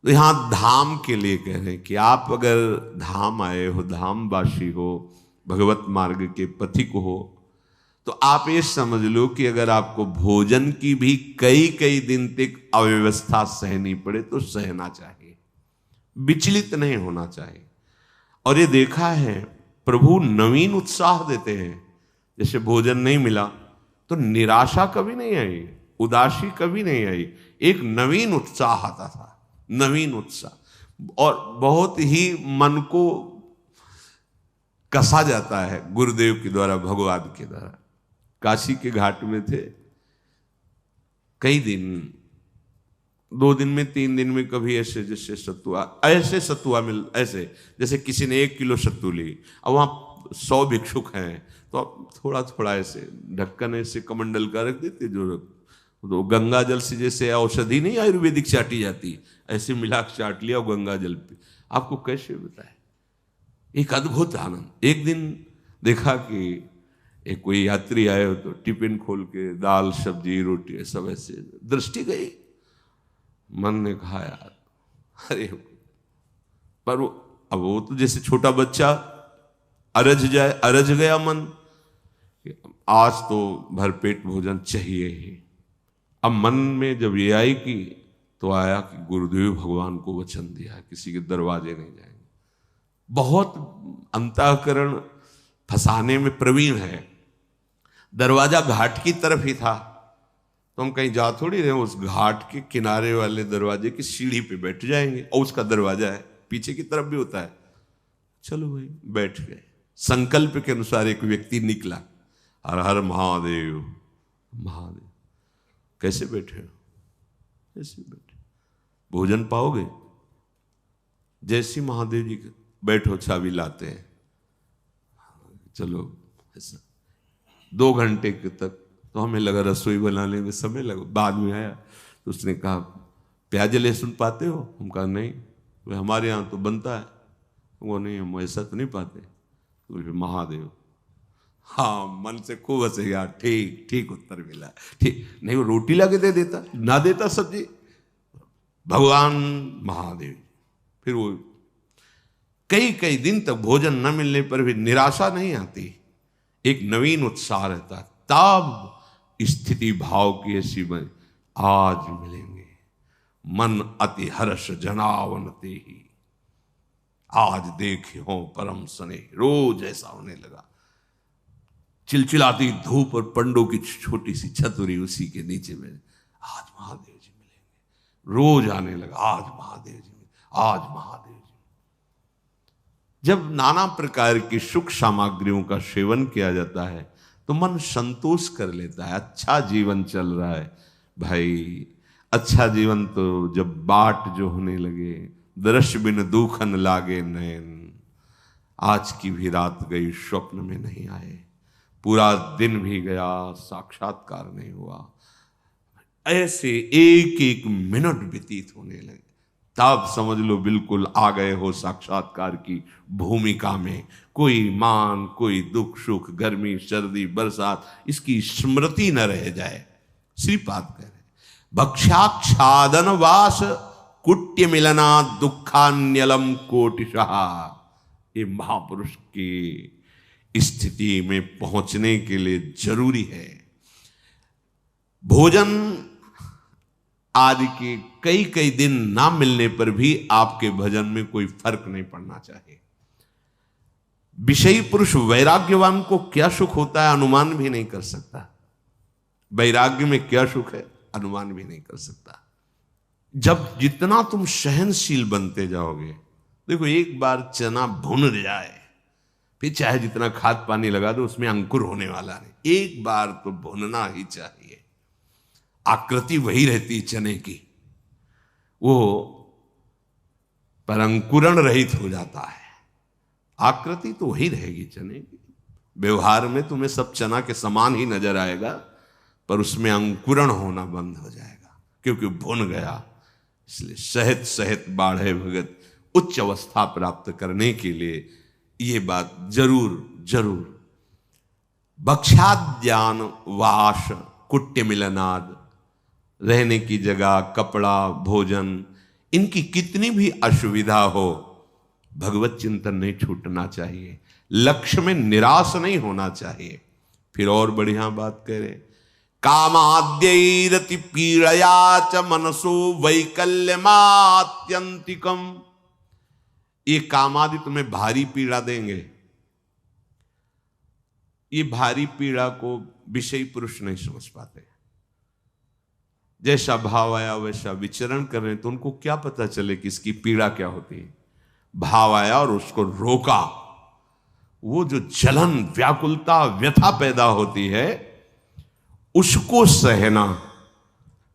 तो यहां धाम के लिए कह रहे हैं कि आप अगर धाम आए हो, धामवासी हो, भगवत मार्ग के पथिक हो, तो आप ये समझ लो कि अगर आपको भोजन की भी कई कई दिन तक अव्यवस्था सहनी पड़े तो सहना चाहिए, विचलित नहीं होना चाहिए। और ये देखा है प्रभु नवीन उत्साह देते हैं। जैसे भोजन नहीं मिला तो निराशा कभी नहीं आई, उदासी कभी नहीं आई, एक नवीन उत्साह आता था, नवीन उत्साह। और बहुत ही मन को कसा जाता है गुरुदेव के द्वारा, भगवान के द्वारा। काशी के घाट में थे कई दिन, 2 दिन में 3 दिन में कभी ऐसे जैसे सत्तुआ, ऐसे सत्तुआ मिल, ऐसे जैसे किसी ने 1 किलो सत्तू ली। अब वहां 100 भिक्षुक हैं तो आप थोड़ा थोड़ा ऐसे ढक्कन ऐसे कमंडल का रख देते, जो तो गंगा जल से जैसे औषधि नहीं आयुर्वेदिक चाटी जाती, ऐसे मिला चाट लिया गंगा जल पे। आपको कैसे बताए, एक अद्भुत आनंद। एक दिन देखा कि एक कोई यात्री आए हो तो टिफिन खोल के दाल सब्जी रोटी सब ऐसे, दृष्टि गई, मन ने कहा यार अरे, पर अब वो तो जैसे छोटा बच्चा अरज जाए, अरज गया मन, आज तो भरपेट भोजन चाहिए ही। अब मन में जब ये आई कि तो आया कि गुरुदेव भगवान को वचन दिया किसी के दरवाजे नहीं जाएंगे। बहुत अंतःकरण फंसाने में प्रवीण है। दरवाजा घाट की तरफ ही था, तो हम कहीं जा थोड़ी रहे, उस घाट के किनारे वाले दरवाजे की सीढ़ी पे बैठ जाएंगे, और उसका दरवाजा है पीछे की तरफ भी होता है। चलो भाई बैठ गए। संकल्प के अनुसार एक व्यक्ति निकला, हर हर महादेव महादेव। कैसे बैठे हो? ऐसे बैठे। भोजन पाओगे? जैसी महादेव जी बैठो, चाबी लाते हैं। चलो ऐसा 2 घंटे तक तो हमें लगा रसोई बनाने में समय लगा। बाद में आया तो उसने कहा प्याज लहसुन पाते हो? हम कहा नहीं। वे हमारे यहाँ तो बनता है। वो नहीं, हम ऐसा तो नहीं पाते। तो फिर महादेव, हाँ मन से खूब हंसे यार, ठीक ठीक उत्तर मिला, ठीक। नहीं वो रोटी ला के दे देता, ना देता सब्जी, भगवान महादेव। फिर वो कई कई दिन तक भोजन न मिलने पर भी निराशा नहीं आती, एक नवीन उत्साह रहता। तब स्थिति भाव की ऐसी बन, आज मिलेंगे, मन अति हर्ष जनावनते ही, आज देखे हो परम सने। रोज ऐसा होने लगा। चिलचिलाती धूप और पंडों की छोटी सी छतरी, उसी के नीचे में आज महादेव जी मिलेंगे। रोज आने लगा, आज महादेव जी मिलेंगे, आज महादेव जी। जब नाना प्रकार की सुख सामग्रियों का सेवन किया जाता है तो मन संतोष कर लेता है। अच्छा जीवन चल रहा है भाई, अच्छा जीवन तो जब बाट जो होने लगे, दृश्य बिन दुखन लागे नयन, आज की भी रात गई स्वप्न में नहीं आए, पूरा दिन भी गया, साक्षात्कार नहीं हुआ। ऐसे एक एक मिनट व्यतीत होने लगे, तब समझ लो बिल्कुल आ गए हो साक्षात्कार की भूमिका में। कोई मान, कोई दुख सुख, गर्मी सर्दी बरसात, इसकी स्मृति न रह जाए। श्रीपाद कह रहे भक्षाक्षादन वास कुट्य मिलना दुखान्यलम कोटिशः। ये महापुरुष की स्थिति में पहुंचने के लिए जरूरी है। भोजन आदि के कई कई दिन ना मिलने पर भी आपके भजन में कोई फर्क नहीं पड़ना चाहिए। विषयी पुरुष वैराग्यवान को क्या सुख होता है अनुमान भी नहीं कर सकता। वैराग्य में क्या सुख है अनुमान भी नहीं कर सकता। जब जितना तुम सहनशील बनते जाओगे, देखो एक बार चना भुन जाए, फिर चाहे जितना खाद पानी लगा दो उसमें अंकुर होने वाला नहीं। एक बार तो भुनना ही चाहिए। आकृति वही रहती चने की, वो पर अंकुरण रहित हो जाता है। आकृति तो वही रहेगी चने की। व्यवहार में तुम्हें सब चना के समान ही नजर आएगा, पर उसमें अंकुरण होना बंद हो जाएगा क्योंकि भुन गया। इसलिए सहत सहत बाढ़े भगत, उच्च अवस्था प्राप्त करने के लिए ये बात जरूर जरूर। भक्षाद्यान वास कुट्य मिलनाद, रहने की जगह, कपड़ा, भोजन, इनकी कितनी भी असुविधा हो, भगवत चिंतन नहीं छूटना चाहिए। लक्ष्य में निराश नहीं होना चाहिए। फिर और बढ़िया बात कह रहे, कामाद्यैरति पीड़या च मनसो वैकल्यमात्यंतिकम। ये कामादि तुम्हें भारी पीड़ा देंगे। ये भारी पीड़ा को विषयी पुरुष नहीं समझ पाते। जैसा भाव आया वैसा विचरण कर रहे हैं, तो उनको क्या पता चले कि इसकी पीड़ा क्या होती है। भाव आया और उसको रोका, वो जो जलन, व्याकुलता, व्यथा पैदा होती है उसको सहना।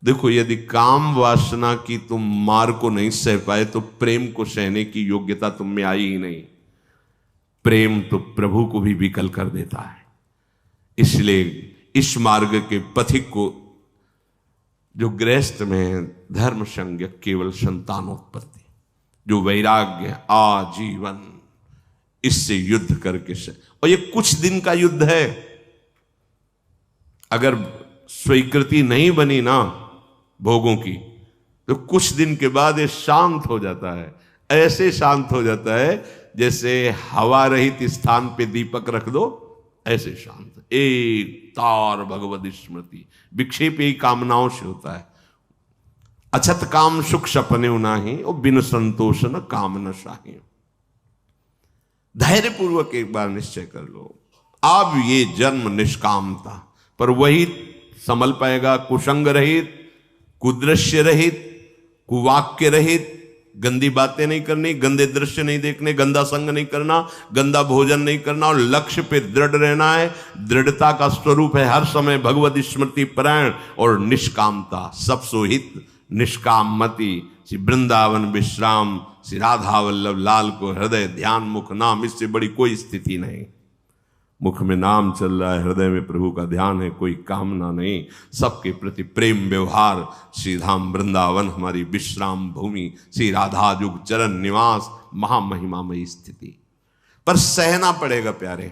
देखो यदि काम वासना की तुम मार को नहीं सह पाए तो प्रेम को सहने की योग्यता तुम में आई ही नहीं। प्रेम तो प्रभु को भी विकल कर देता है। इसलिए इस मार्ग के पथिक को, जो गृहस्थ में धर्म संज्ञ केवल संतानोत्पत्ति, जो वैराग्य आजीवन, इससे युद्ध करके से, और ये कुछ दिन का युद्ध है। अगर स्वीकृति नहीं बनी ना भोगों की, तो कुछ दिन के बाद ये शांत हो जाता है। ऐसे शांत हो जाता है जैसे हवा रहित स्थान पे दीपक रख दो, ऐसे शांत। एक तार भगवत स्मृति, विक्षेप ही कामनाओं से होता है। अछत काम सुख सपने नाही, और बिन संतोष न काम न शाही। धैर्य पूर्वक एक बार निश्चय कर लो, अब ये जन्म निष्कामता पर वही संभल पाएगा। कुसंग रहित, कुदृश्य रहित, कुवाक्य रहित, गंदी बातें नहीं करनी, गंदे दृश्य नहीं देखने, गंदा संग नहीं करना, गंदा भोजन नहीं करना, और लक्ष्य पे दृढ़ रहना है। दृढ़ता का स्वरूप है हर समय भगवत स्मृति परायण और निष्कामता। सब सोहित निष्काम मति, श्री वृंदावन विश्राम, श्री राधा वल्लभ लाल को हृदय ध्यान मुख नाम, इससे बड़ी कोई स्थिति नहीं। मुख में नाम चल रहा है, हृदय में प्रभु का ध्यान है, कोई कामना नहीं, सबके प्रति प्रेम व्यवहार। श्री धाम वृंदावन हमारी विश्राम भूमि, श्री राधा जुग चरण निवास, महामहिमामयी स्थिति। पर सहना पड़ेगा प्यारे,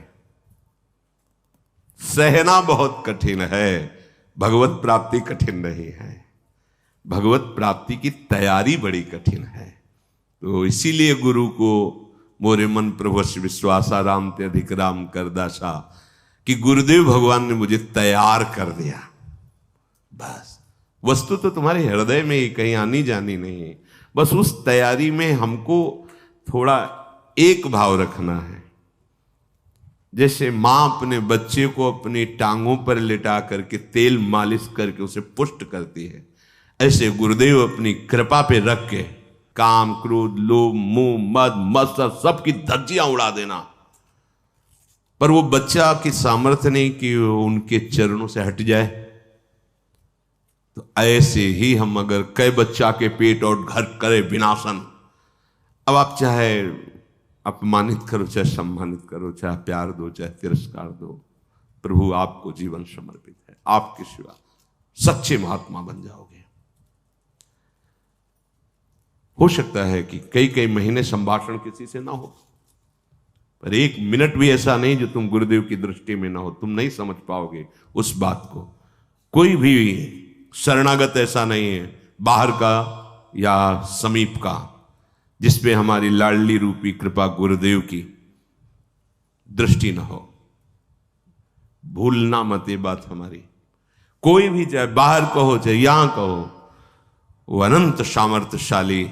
सहना बहुत कठिन है। भगवत प्राप्ति कठिन नहीं है, भगवत प्राप्ति की तैयारी बड़ी कठिन है। तो इसीलिए गुरु को मोरे मन प्रभु विश्वासाराम ते अधिक राम कर दासा, कि गुरुदेव भगवान ने मुझे तैयार कर दिया। बस वस्तु तो तुम्हारे हृदय में ही, कहीं आनी जानी नहीं है। बस उस तैयारी में हमको थोड़ा एक भाव रखना है। जैसे माँ अपने बच्चे को अपनी टांगों पर लिटा करके तेल मालिश करके उसे पुष्ट करती है, ऐसे गुरुदेव अपनी कृपा पे रख के काम क्रोध लोभ मोह मद मत्सर सबकी धज्जियां उड़ा देना। पर वो बच्चा की सामर्थ्य नहीं कि उनके चरणों से हट जाए। तो ऐसे ही हम अगर कई बच्चा के पेट और घर करे विनाशन, अब आप चाहे अपमानित करो, चाहे सम्मानित करो, चाहे प्यार दो, चाहे तिरस्कार दो, प्रभु आपको जीवन समर्पित है, आपके सिवा सच्चे महात्मा बन जाओगे। हो सकता है कि कई कई महीने संभाषण किसी से ना हो, पर एक मिनट भी ऐसा नहीं जो तुम गुरुदेव की दृष्टि में ना हो, तुम नहीं समझ पाओगे उस बात को। कोई भी शरणागत ऐसा नहीं है बाहर का या समीप का जिसपे हमारी लाडली रूपी कृपा गुरुदेव की दृष्टि ना हो। भूलना मत ये बात हमारी। कोई भी, चाहे बाहर कहो चाहे यहां कहो, वो अनंत सामर्थ्यशाली,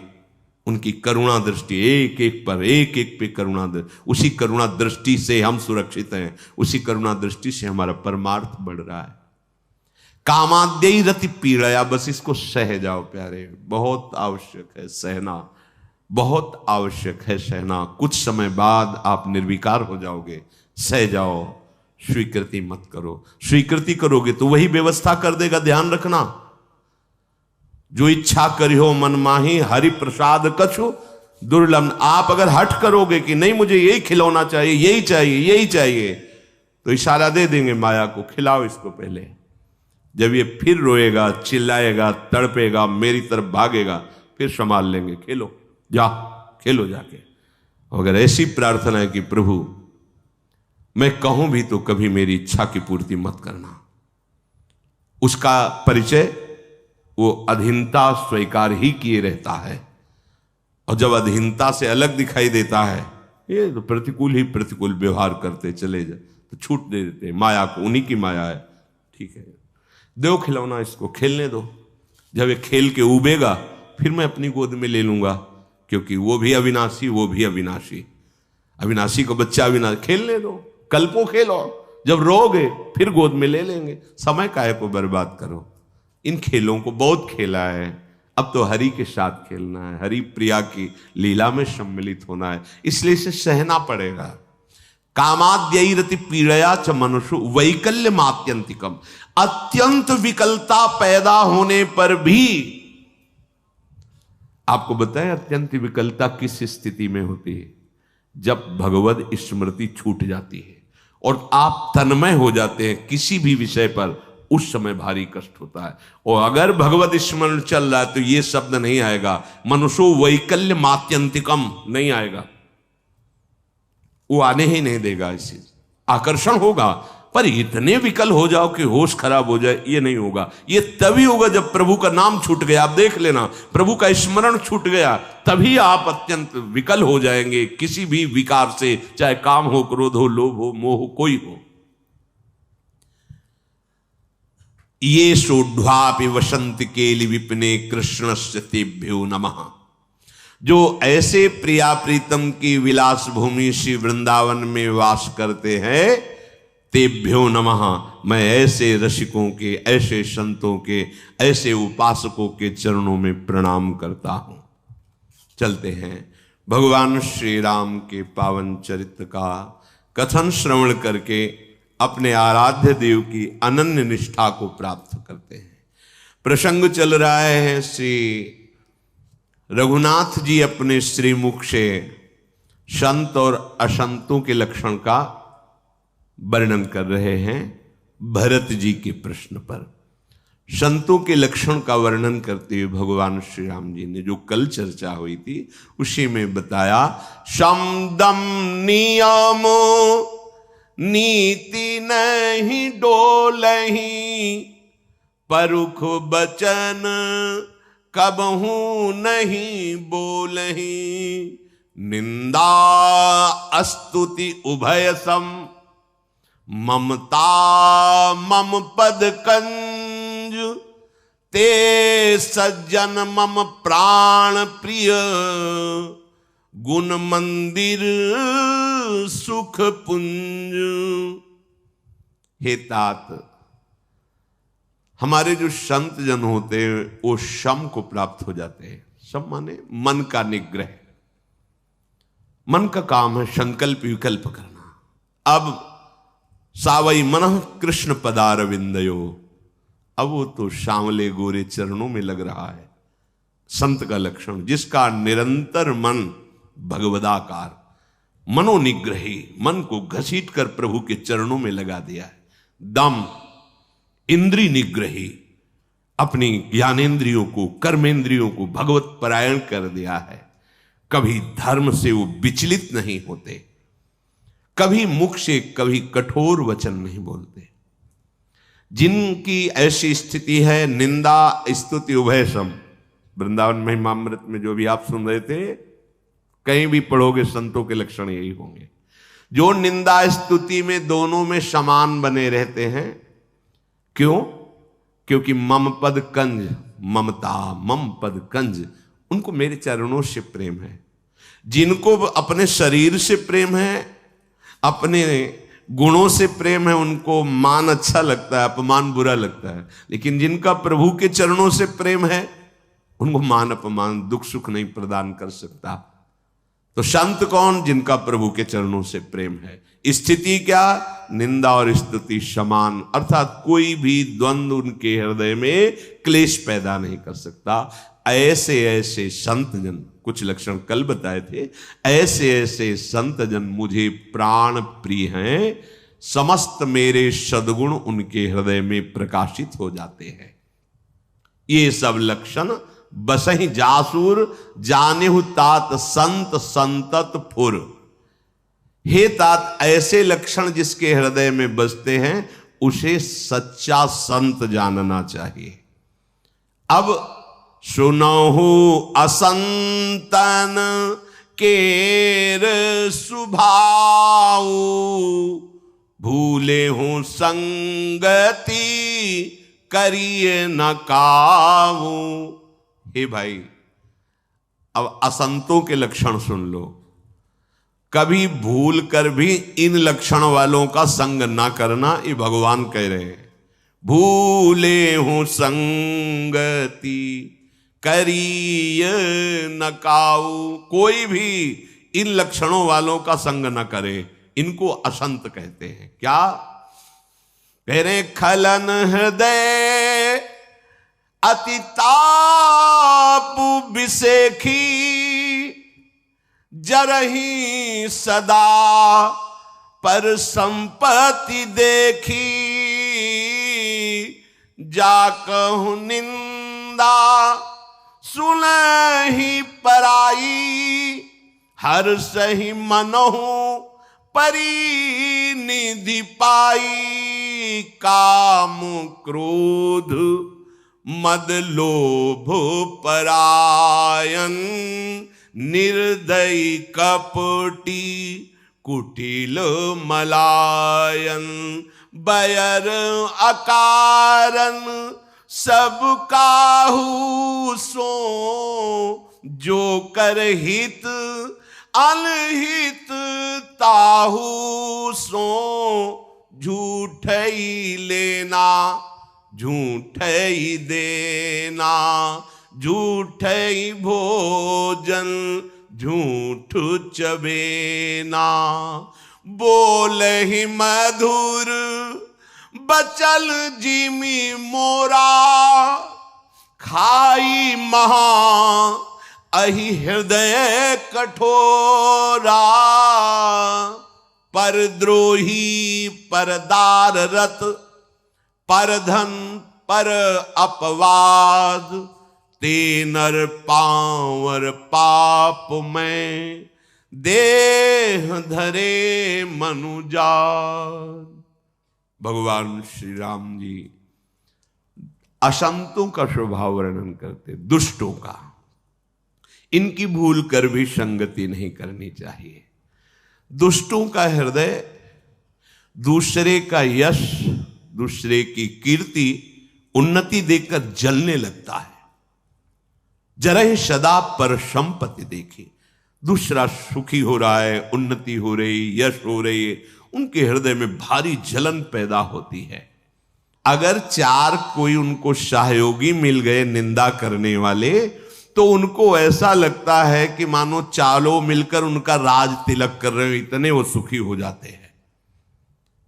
उनकी करुणा दृष्टि एक एक पर, एक एक पे करुणा दृष्टि, उसी करुणा दृष्टि से हम सुरक्षित हैं, उसी करुणा दृष्टि से हमारा परमार्थ बढ़ रहा है। कामाद्यई रति पीड़या, बस इसको सह जाओ प्यारे, बहुत आवश्यक है सहना, बहुत आवश्यक है सहना। कुछ समय बाद आप निर्विकार हो जाओगे, सह जाओ, स्वीकृति मत करो। स्वीकृति करोगे तो वही व्यवस्था कर देगा, ध्यान रखना। जो इच्छा करियो मन माही, हरि प्रसाद कछु दुर्लभ। आप अगर हट करोगे कि नहीं मुझे यही खिलौना चाहिए, यही चाहिए, यही चाहिए, तो इशारा दे देंगे माया को, खिलाओ इसको पहले। जब ये फिर रोएगा, चिल्लाएगा, तड़पेगा, मेरी तरफ भागेगा, फिर संभाल लेंगे, खेलो, जा खेलो जाके। अगर ऐसी प्रार्थना है कि प्रभु मैं कहूं भी तो कभी मेरी इच्छा की पूर्ति मत करना, उसका परिचय वो अधीनता स्वीकार ही किए रहता है। और जब अधीनता से अलग दिखाई देता है, ये तो प्रतिकूल ही प्रतिकूल व्यवहार करते चले जाए तो छूट दे देते माया को, उन्हीं की माया है। ठीक है, दो खिलौना, इसको खेलने दो, जब ये खेल के उबेगा फिर मैं अपनी गोद में ले लूंगा, क्योंकि वो भी अविनाशी, वो भी अविनाशी, अविनाशी को बच्चा अविनाशी, खेलने दो, कल को खेलो, जब रोगे फिर गोद में ले लेंगे। समय काहे को बर्बाद करो। इन खेलों को बहुत खेला है, अब तो हरि के साथ खेलना है, हरि प्रिया की लीला में सम्मिलित होना है, इसलिए इसे सहना पड़ेगा। कामाद्यई रति पीड़या च मनुष्य वैकल्य मात्यंतिकम, अत्यंत विकलता पैदा होने पर भी, आपको बताएं अत्यंत विकलता किस स्थिति में होती है? जब भगवत स्मृति छूट जाती है और आप तन्मय हो जाते हैं किसी भी विषय पर, उस समय भारी कष्ट होता है। और अगर भगवत स्मरण चल रहा है तो ये शब्द नहीं आएगा, मनुष्यो वैकल्य मात्यंतिकम नहीं आएगा, वो आने ही नहीं देगा। इसी आकर्षण होगा, पर इतने विकल हो जाओ कि होश खराब हो जाए, ये नहीं होगा। ये तभी होगा जब प्रभु का नाम छूट गया। आप देख लेना, प्रभु का स्मरण छूट गया तभी आप अत्यंत विकल हो जाएंगे किसी भी विकार से, चाहे काम हो, क्रोध हो, लोभ हो, मोह हो, कोई हो। ये सोढ़्वापि वसंत केलि विपिने कृष्णस्य तेभ्यो नमः। जो ऐसे प्रिया प्रीतम की विलास भूमि श्री वृंदावन में वास करते हैं, तेभ्यो नमः, मैं ऐसे रसिकों के, ऐसे संतों के, ऐसे उपासकों के चरणों में प्रणाम करता हूं। चलते हैं भगवान श्री राम के पावन चरित्र का कथन श्रवण करके अपने आराध्य देव की अनन्य निष्ठा को प्राप्त करते हैं। प्रसंग चल रहा है, श्री रघुनाथ जी अपने श्रीमुख से संत और असंतों के लक्षण का वर्णन कर रहे हैं। भरत जी के प्रश्न पर संतों के लक्षण का वर्णन करते हुए भगवान श्री राम जी ने जो कल चर्चा हुई थी उसी में बताया, समदम नियमो नीति नहीं डोलही, परुख बचन कबहू नहीं बोलही, निंदा अस्तुति उभय सम, ममता मम पद कंज, ते सज्जन मम प्राण प्रिय, गुण मंदिर सुख पुंज। हे तात, हमारे जो संत जन होते हैं वो शम को प्राप्त हो जाते हैं। शम माने मन का निग्रह। मन का काम है संकल्प विकल्प करना। अब सावई मनः कृष्ण पदारविंदयो, अब वो तो सांवले गोरे चरणों में लग रहा है। संत का लक्षण, जिसका निरंतर मन भगवदाकार, मनोनिग्रही, मन को घसीट कर प्रभु के चरणों में लगा दिया है, दम, इंद्रिय निग्रही, अपनी ज्ञानेंद्रियों को, कर्मेंद्रियों को भगवत परायण कर दिया है। कभी धर्म से वो विचलित नहीं होते, कभी मुख से कभी कठोर वचन नहीं बोलते। जिनकी ऐसी स्थिति है, निंदा स्तुति उभय सम, वृंदावन महिमामृत में जो भी आप सुन रहे थे, कहीं भी पढ़ोगे संतों के लक्षण यही होंगे। जो निंदा स्तुति में दोनों में समान बने रहते हैं। क्यों? क्योंकि मम पद कंज, ममता मम पद कंज, उनको मेरे चरणों से प्रेम है। जिनको अपने शरीर से प्रेम है, अपने गुणों से प्रेम है, उनको मान अच्छा लगता है, अपमान बुरा लगता है। लेकिन जिनका प्रभु के चरणों से प्रेम है, उनको मान अपमान दुख सुख नहीं प्रदान कर सकता। तो संत कौन? जिनका प्रभु के चरणों से प्रेम है। स्थिति क्या? निंदा और स्तुति समान, अर्थात कोई भी द्वंद्व उनके हृदय में क्लेश पैदा नहीं कर सकता। ऐसे ऐसे संत जन, कुछ लक्षण कल बताए थे, ऐसे ऐसे संत जन मुझे प्राण प्रिय हैं, समस्त मेरे सद्गुण उनके हृदय में प्रकाशित हो जाते हैं। ये सब लक्षण बसहि जासुर जानेहु तात संत संतत फुर। हे तात, ऐसे लक्षण जिसके हृदय में बसते हैं उसे सच्चा संत जानना चाहिए। अब सुनहु असंतन केर सुभाऊ, भूले हूं संगति करिए न काऊ। हे भाई, अब असंतों के लक्षण सुन लो। कभी भूल कर भी इन लक्षण वालों का संग ना करना, ये भगवान कह रहे हैं। भूले हूं संगति करिय न काऊ, कोई भी इन लक्षणों वालों का संग न करे, इनको असंत कहते हैं। क्या कह रहे? खलन हृदय अति ताप विसेखी, जरही सदा पर संपत्ति देखी, जाकहु निंदा सुनहि पराई, हर सही मनहु परिनिधि पाई। काम क्रोध मद लोभ परायण, निर्दयी कपटी कुटिल मलायन, बैर अकारन सब काहू सो, जो कर हित अनहित ताहू सो, झूठ ही लेना झूठ ही देना, झूठ ही भोजन झूठ चबेना, बोल ही मधुर बचल जिमी मोरा, खाई महा अहि हृदय कठोरा, परद्रोही परदार रत, परधन पर अपवाद, ते नर पावर पाप में देह धरे मनुजात। भगवान श्री राम जी असंतों का स्वभाव वर्णन करते, दुष्टों का। इनकी भूल कर भी संगति नहीं करनी चाहिए। दुष्टों का हृदय दूसरे का यश, दूसरे की कीर्ति, उन्नति देखकर जलने लगता है। जरा ही सदा पर संपत्ति देखी, दूसरा सुखी हो रहा है, उन्नति हो रही, यश हो रही है, उनके हृदय में भारी जलन पैदा होती है। अगर चार कोई उनको सहयोगी मिल गए निंदा करने वाले, तो उनको ऐसा लगता है कि मानो चारों मिलकर उनका राज तिलक कर रहे हो, इतने वो सुखी हो जाते हैं।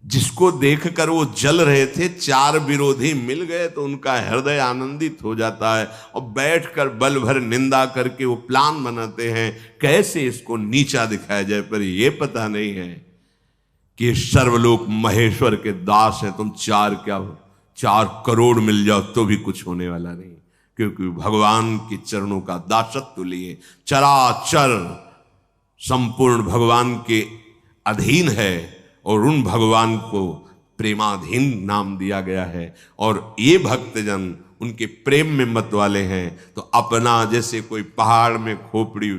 जिसको देखकर वो जल रहे थे, चार विरोधी मिल गए तो उनका हृदय आनंदित हो जाता है और बैठकर बल भर निंदा करके वो प्लान बनाते हैं कैसे इसको नीचा दिखाया जाए। पर ये पता नहीं है कि सर्वलोक महेश्वर के दास हैं, तुम 4 करोड़ मिल जाओ तो भी कुछ होने वाला नहीं, क्योंकि भगवान के चरणों का दासत्व लिए चराचर संपूर्ण भगवान के अधीन है और उन भगवान को प्रेमाधीन नाम दिया गया है। और ये भक्तजन उनके प्रेम में मत वाले हैं। तो अपना जैसे कोई पहाड़ में खोपड़ी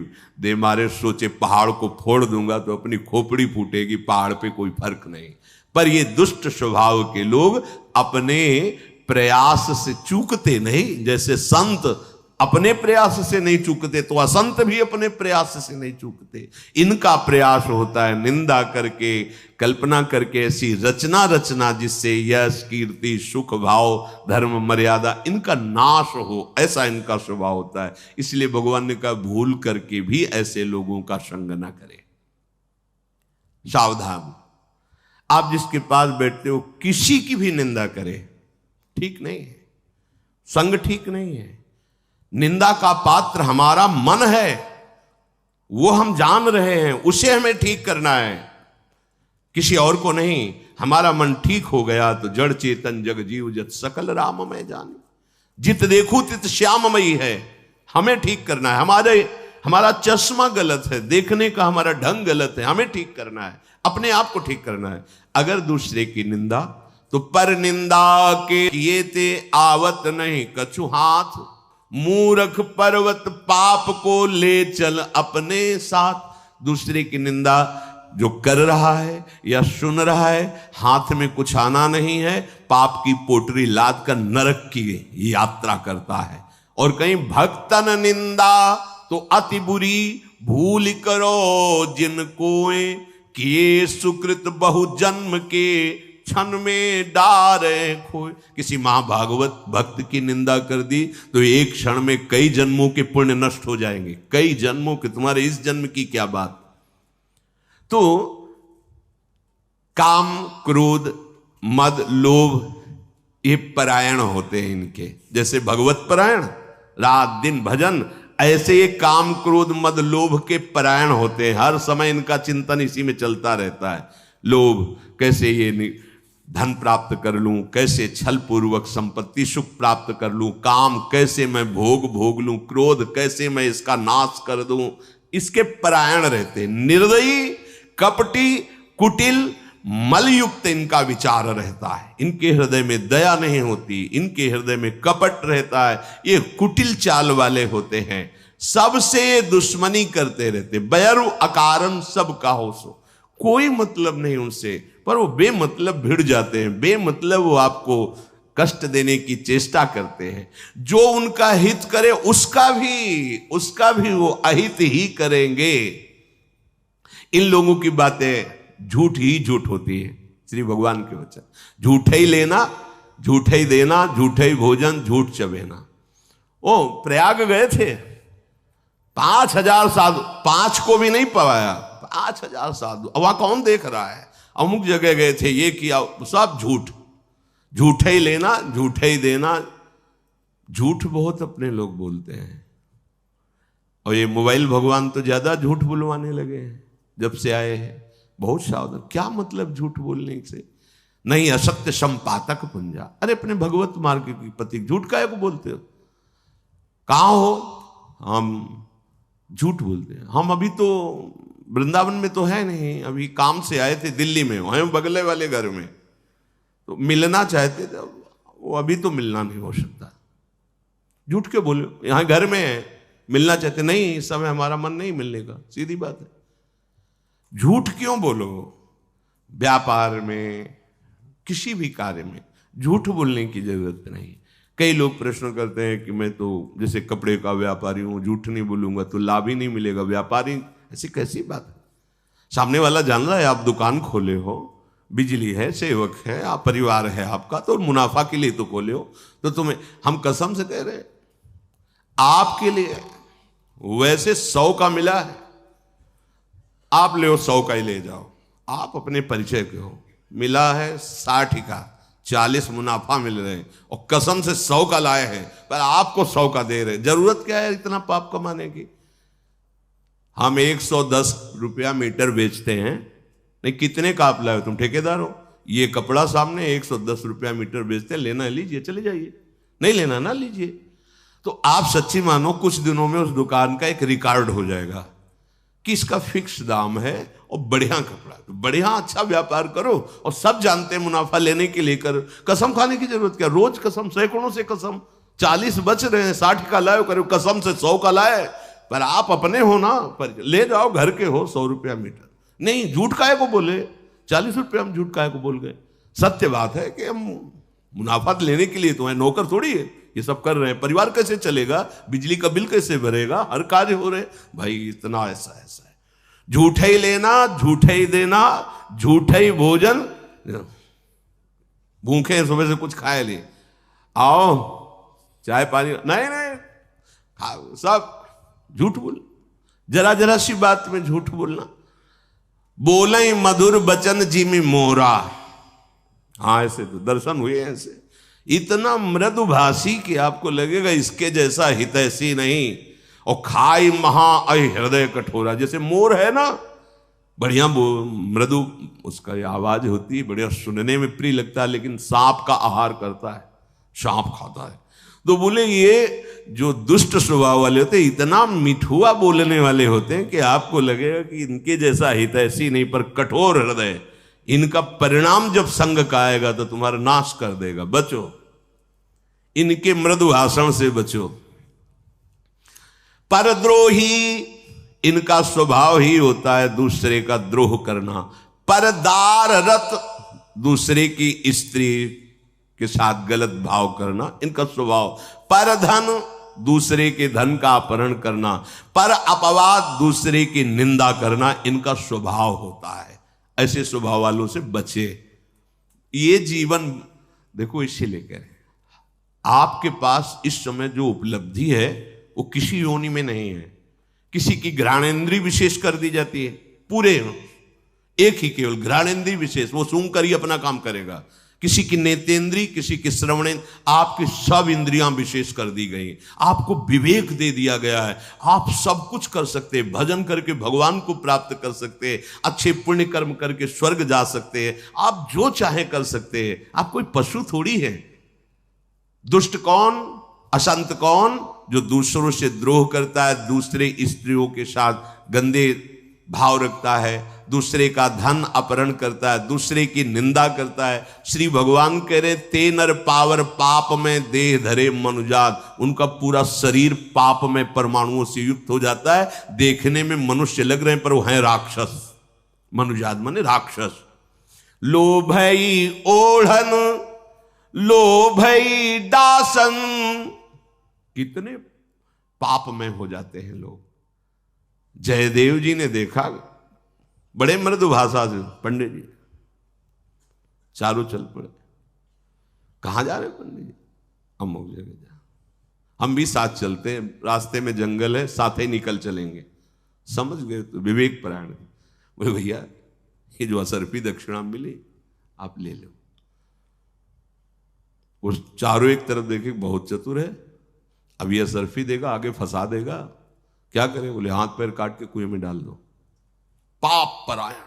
दे मारे, सोचे पहाड़ को फोड़ दूंगा तो अपनी खोपड़ी फूटेगी, पहाड़ पे कोई फर्क नहीं। पर ये दुष्ट स्वभाव के लोग अपने प्रयास से चूकते नहीं। जैसे संत अपने प्रयास से नहीं चूकते तो असंत भी अपने प्रयास से नहीं चूकते। इनका प्रयास होता है निंदा करके, कल्पना करके ऐसी रचना जिससे यश कीर्ति सुख भाव धर्म मर्यादा इनका नाश हो, ऐसा इनका स्वभाव होता है। इसलिए भगवान ने कहा भूल करके भी ऐसे लोगों का संग ना करें। सावधान, आप जिसके पास बैठते हो किसी की भी निंदा करें, ठीक नहीं है, संग ठीक नहीं है। निंदा का पात्र हमारा मन है, वो हम जान रहे हैं, उसे हमें ठीक करना है, किसी और को नहीं। हमारा मन ठीक हो गया तो जड़ चेतन जग जीव जत सकल राममय जाने, जित देखूं तित श्याममयी है। हमें ठीक करना है। हमारा चश्मा गलत है, देखने का हमारा ढंग गलत है, हमें ठीक करना है, अपने आप को ठीक करना है। अगर दूसरे की निंदा तो पर निंदा के किए ते आवत नहीं कछु हाथ, मूर्ख पर्वत पाप को ले चल अपने साथ। दूसरे की निंदा जो कर रहा है या सुन रहा है, हाथ में कुछ आना नहीं है, पाप की पोटरी लाद कर नरक की यात्रा करता है। और कहीं भक्तन निंदा तो अति बुरी, भूल करो जिनको किए सुकृत बहु जन्म के, क्षण में डारे खोए। किसी महाभागवत भक्त की निंदा कर दी तो एक क्षण में कई जन्मों के पुण्य नष्ट हो जाएंगे, कई जन्मों के, तुम्हारे इस जन्म की क्या बात। तो काम क्रोध मद लोभ ये परायण होते हैं इनके, जैसे भगवत परायण रात दिन भजन, ऐसे ये काम क्रोध मद लोभ के परायण होते हैं। हर समय इनका चिंतन इसी में चलता रहता है। लोभ, कैसे ये धन प्राप्त कर लूं, कैसे छल पूर्वक संपत्ति सुख प्राप्त कर लूं, काम कैसे मैं भोग लूं, क्रोध कैसे मैं इसका नाश कर दूं, इसके परायण रहते। निर्दयी कपटी कुटिल मलयुक्त इनका विचार रहता है। इनके हृदय में दया नहीं होती, इनके हृदय में कपट रहता है, ये कुटिल चाल वाले होते हैं, सबसे दुश्मनी करते रहते। बैरु अकारण सब का हो सो, कोई मतलब नहीं उनसे, पर वो बेमतलब भिड़ जाते हैं, बेमतलब वो आपको कष्ट देने की चेष्टा करते हैं। जो उनका हित करे उसका भी वो अहित ही करेंगे। इन लोगों की बातें झूठ ही झूठ होती है। श्री भगवान के वचन, झूठे ही लेना, झूठे ही देना, झूठे ही भोजन, झूठ चबेना। ओ प्रयाग गए थे, 5000 साधु, 5 को भी नहीं पवाया, 5000 साधु। अब वहां कौन देख रहा है? अमुक जगह गए थे, ये किया, सब झूठ, झूठे ही लेना, झूठे ही देना। झूठ बहुत अपने लोग बोलते हैं। और ये मोबाइल भगवान तो ज्यादा झूठ बुलवाने लगे हैं जब से आए हैं। बहुत सावधान, क्या मतलब झूठ बोलने से? नहीं असत्य संपातक पुंजा। अरे अपने भगवत मार्ग की प्रतीक झूठ काहे को बोलते हो? कहां हो? हम झूठ बोलते हैं। हम अभी तो वृंदावन में तो है नहीं, अभी काम से आए थे, दिल्ली में, वहीं बगले वाले घर में, तो मिलना चाहते थे, वो अभी तो मिलना नहीं हो सकता। झूठ क्यों बोले? यहाँ घर में है, मिलना चाहते नहीं, इस समय हमारा मन नहीं मिलने का, सीधी बात है। झूठ क्यों बोलो? व्यापार में, किसी भी कार्य में झूठ बोलने की जरूरत नहीं। कई लोग प्रश्न करते हैं कि मैं तो जैसे कपड़े का व्यापारी हूं, झूठ नहीं बोलूंगा तो लाभ ही नहीं मिलेगा। व्यापारी, ऐसी कैसी बात है? सामने वाला जान रहा है आप दुकान खोले हो, बिजली है, सेवक है, आप परिवार है आपका, तो मुनाफा के लिए तो खोले हो। तो तुम्हें हम कसम से कह रहे हैं, आपके लिए वैसे 100 का मिला है, आप ले 100 का ही ले जाओ। आप अपने परिचय के हो, मिला है 60 का, 40 मुनाफा मिल रहे हैं, और कसम से 100 का लाए हैं, पर आपको 100 का दे रहे। जरूरत क्या है इतना पाप कमाने की? हम 110 रुपया मीटर बेचते हैं, नहीं कितने का आप लाए हो, तुम ठेकेदार हो, ये कपड़ा सामने 110 रुपया मीटर बेचते हैं, लेना लीजिए चले जाइए, नहीं लेना ना लीजिए। तो आप सच्ची मानो कुछ दिनों में उस दुकान का एक रिकॉर्ड हो जाएगा कि इसका फिक्स दाम है और बढ़िया कपड़ा, तो बढ़िया अच्छा व्यापार करो। और सब जानते हैं मुनाफा लेने के लिए कर, कसम खाने की जरूरत क्या, रोज कसम, सैकड़ों से कसम, 40 बच रहे हैं, 60 का लाए करो कसम से 100 का लाए, पर आप अपने हो ना, पर ले जाओ घर के हो 100 रुपया मीटर, नहीं झूठ काहे को बोले, 40 रुपया हम झूठ काहे को बोल गए। सत्य बात है कि हम मुनाफा लेने के लिए तो है, नौकर थोड़ी है, ये सब कर रहे हैं, परिवार कैसे चलेगा, बिजली का बिल कैसे भरेगा, हर कार्य हो रहे भाई, इतना ऐसा ऐसा है। झूठे ही लेना, झूठे ही देना, झूठे ही भोजन, भूखे सुबह से कुछ खाए ले, आओ चाय पानी, नहीं नहीं सब झूठ बोल, जरा जरा सी बात में झूठ बोलना। बोले मधुर बचन जिमि मोरा, हाँ ऐसे तो दर्शन हुए ऐसे, इतना मृदुभाषी कि आपको लगेगा इसके जैसा हितैषी नहीं। और खाई महा अहि हृदय कठोरा, जैसे मोर है ना, बढ़िया मृदु उसका आवाज होती है, बढ़िया सुनने में प्रिय लगता है, लेकिन सांप का आहार करता है, सांप खाता है। तो बोले ये जो दुष्ट स्वभाव वाले होते हैं, इतना मिठुआ बोलने वाले होते हैं कि आपको लगेगा कि इनके जैसा हितैषी नहीं, पर कठोर हृदय, इनका परिणाम जब संग का आएगा तो तुम्हारा नाश कर देगा, बचो इनके मृदु भाषण से बचो। परद्रोही, इनका स्वभाव ही होता है दूसरे का द्रोह करना। परदार रत, दूसरे की स्त्री के साथ गलत भाव करना इनका स्वभाव। परधन, दूसरे के धन का अपहरण करना। पर अपवाद, दूसरे की निंदा करना इनका स्वभाव होता है। ऐसे स्वभाव वालों से बचे। ये जीवन देखो, इसीलिए कह रहे आपके पास इस समय जो उपलब्धि है वो किसी योनि में नहीं है। किसी की घ्राणेन्द्रिय विशेष कर दी जाती है, पूरे एक ही केवल घ्राणेन्द्रिय विशेष, वो सूंघ कर ही अपना काम करेगा। किसी की नेत्रेंद्रिय, किसी की श्रवणेन्द्रिय, आपकी सब इंद्रियां विशेष कर दी गई। आपको विवेक दे दिया गया है, आप सब कुछ कर सकते हैं, भजन करके भगवान को प्राप्त कर सकते हैं, अच्छे पुण्य कर्म करके स्वर्ग जा सकते हैं, आप जो चाहे कर सकते हैं। आप कोई पशु थोड़ी है। दुष्ट कौन, असंत कौन, जो दूसरों से द्रोह करता है, दूसरे स्त्रियों के साथ गंदे भाव रखता है, दूसरे का धन अपहरण करता है, दूसरे की निंदा करता है। श्री भगवान कह रहे ते नर पावर पाप में देह धरे मनुजात, उनका पूरा शरीर पाप में परमाणुओं से युक्त हो जाता है। देखने में मनुष्य लग रहे हैं पर वो है राक्षस। मनुजात माने राक्षस। लोभई ओढ़न, लोभई दासन, कितने पाप में हो जाते हैं लोग। जयदेव जी ने देखा, बड़े मृदु भाषा से, पंडित जी चारों चल पड़े। कहां जा रहे पंडित जी? अमुक जगह जा। हम भी साथ चलते हैं, रास्ते में जंगल है, साथ ही निकल चलेंगे। समझ गए तो विवेक परायण। बोले भैया ये जो असरफी दक्षिणा मिली आप ले लो। वो चारों एक तरफ देखे, बहुत चतुर है, अब ये असरफी देगा, आगे फंसा देगा, क्या करे? बोले हाथ पैर काट के कुएं में डाल दो। पाप परायण,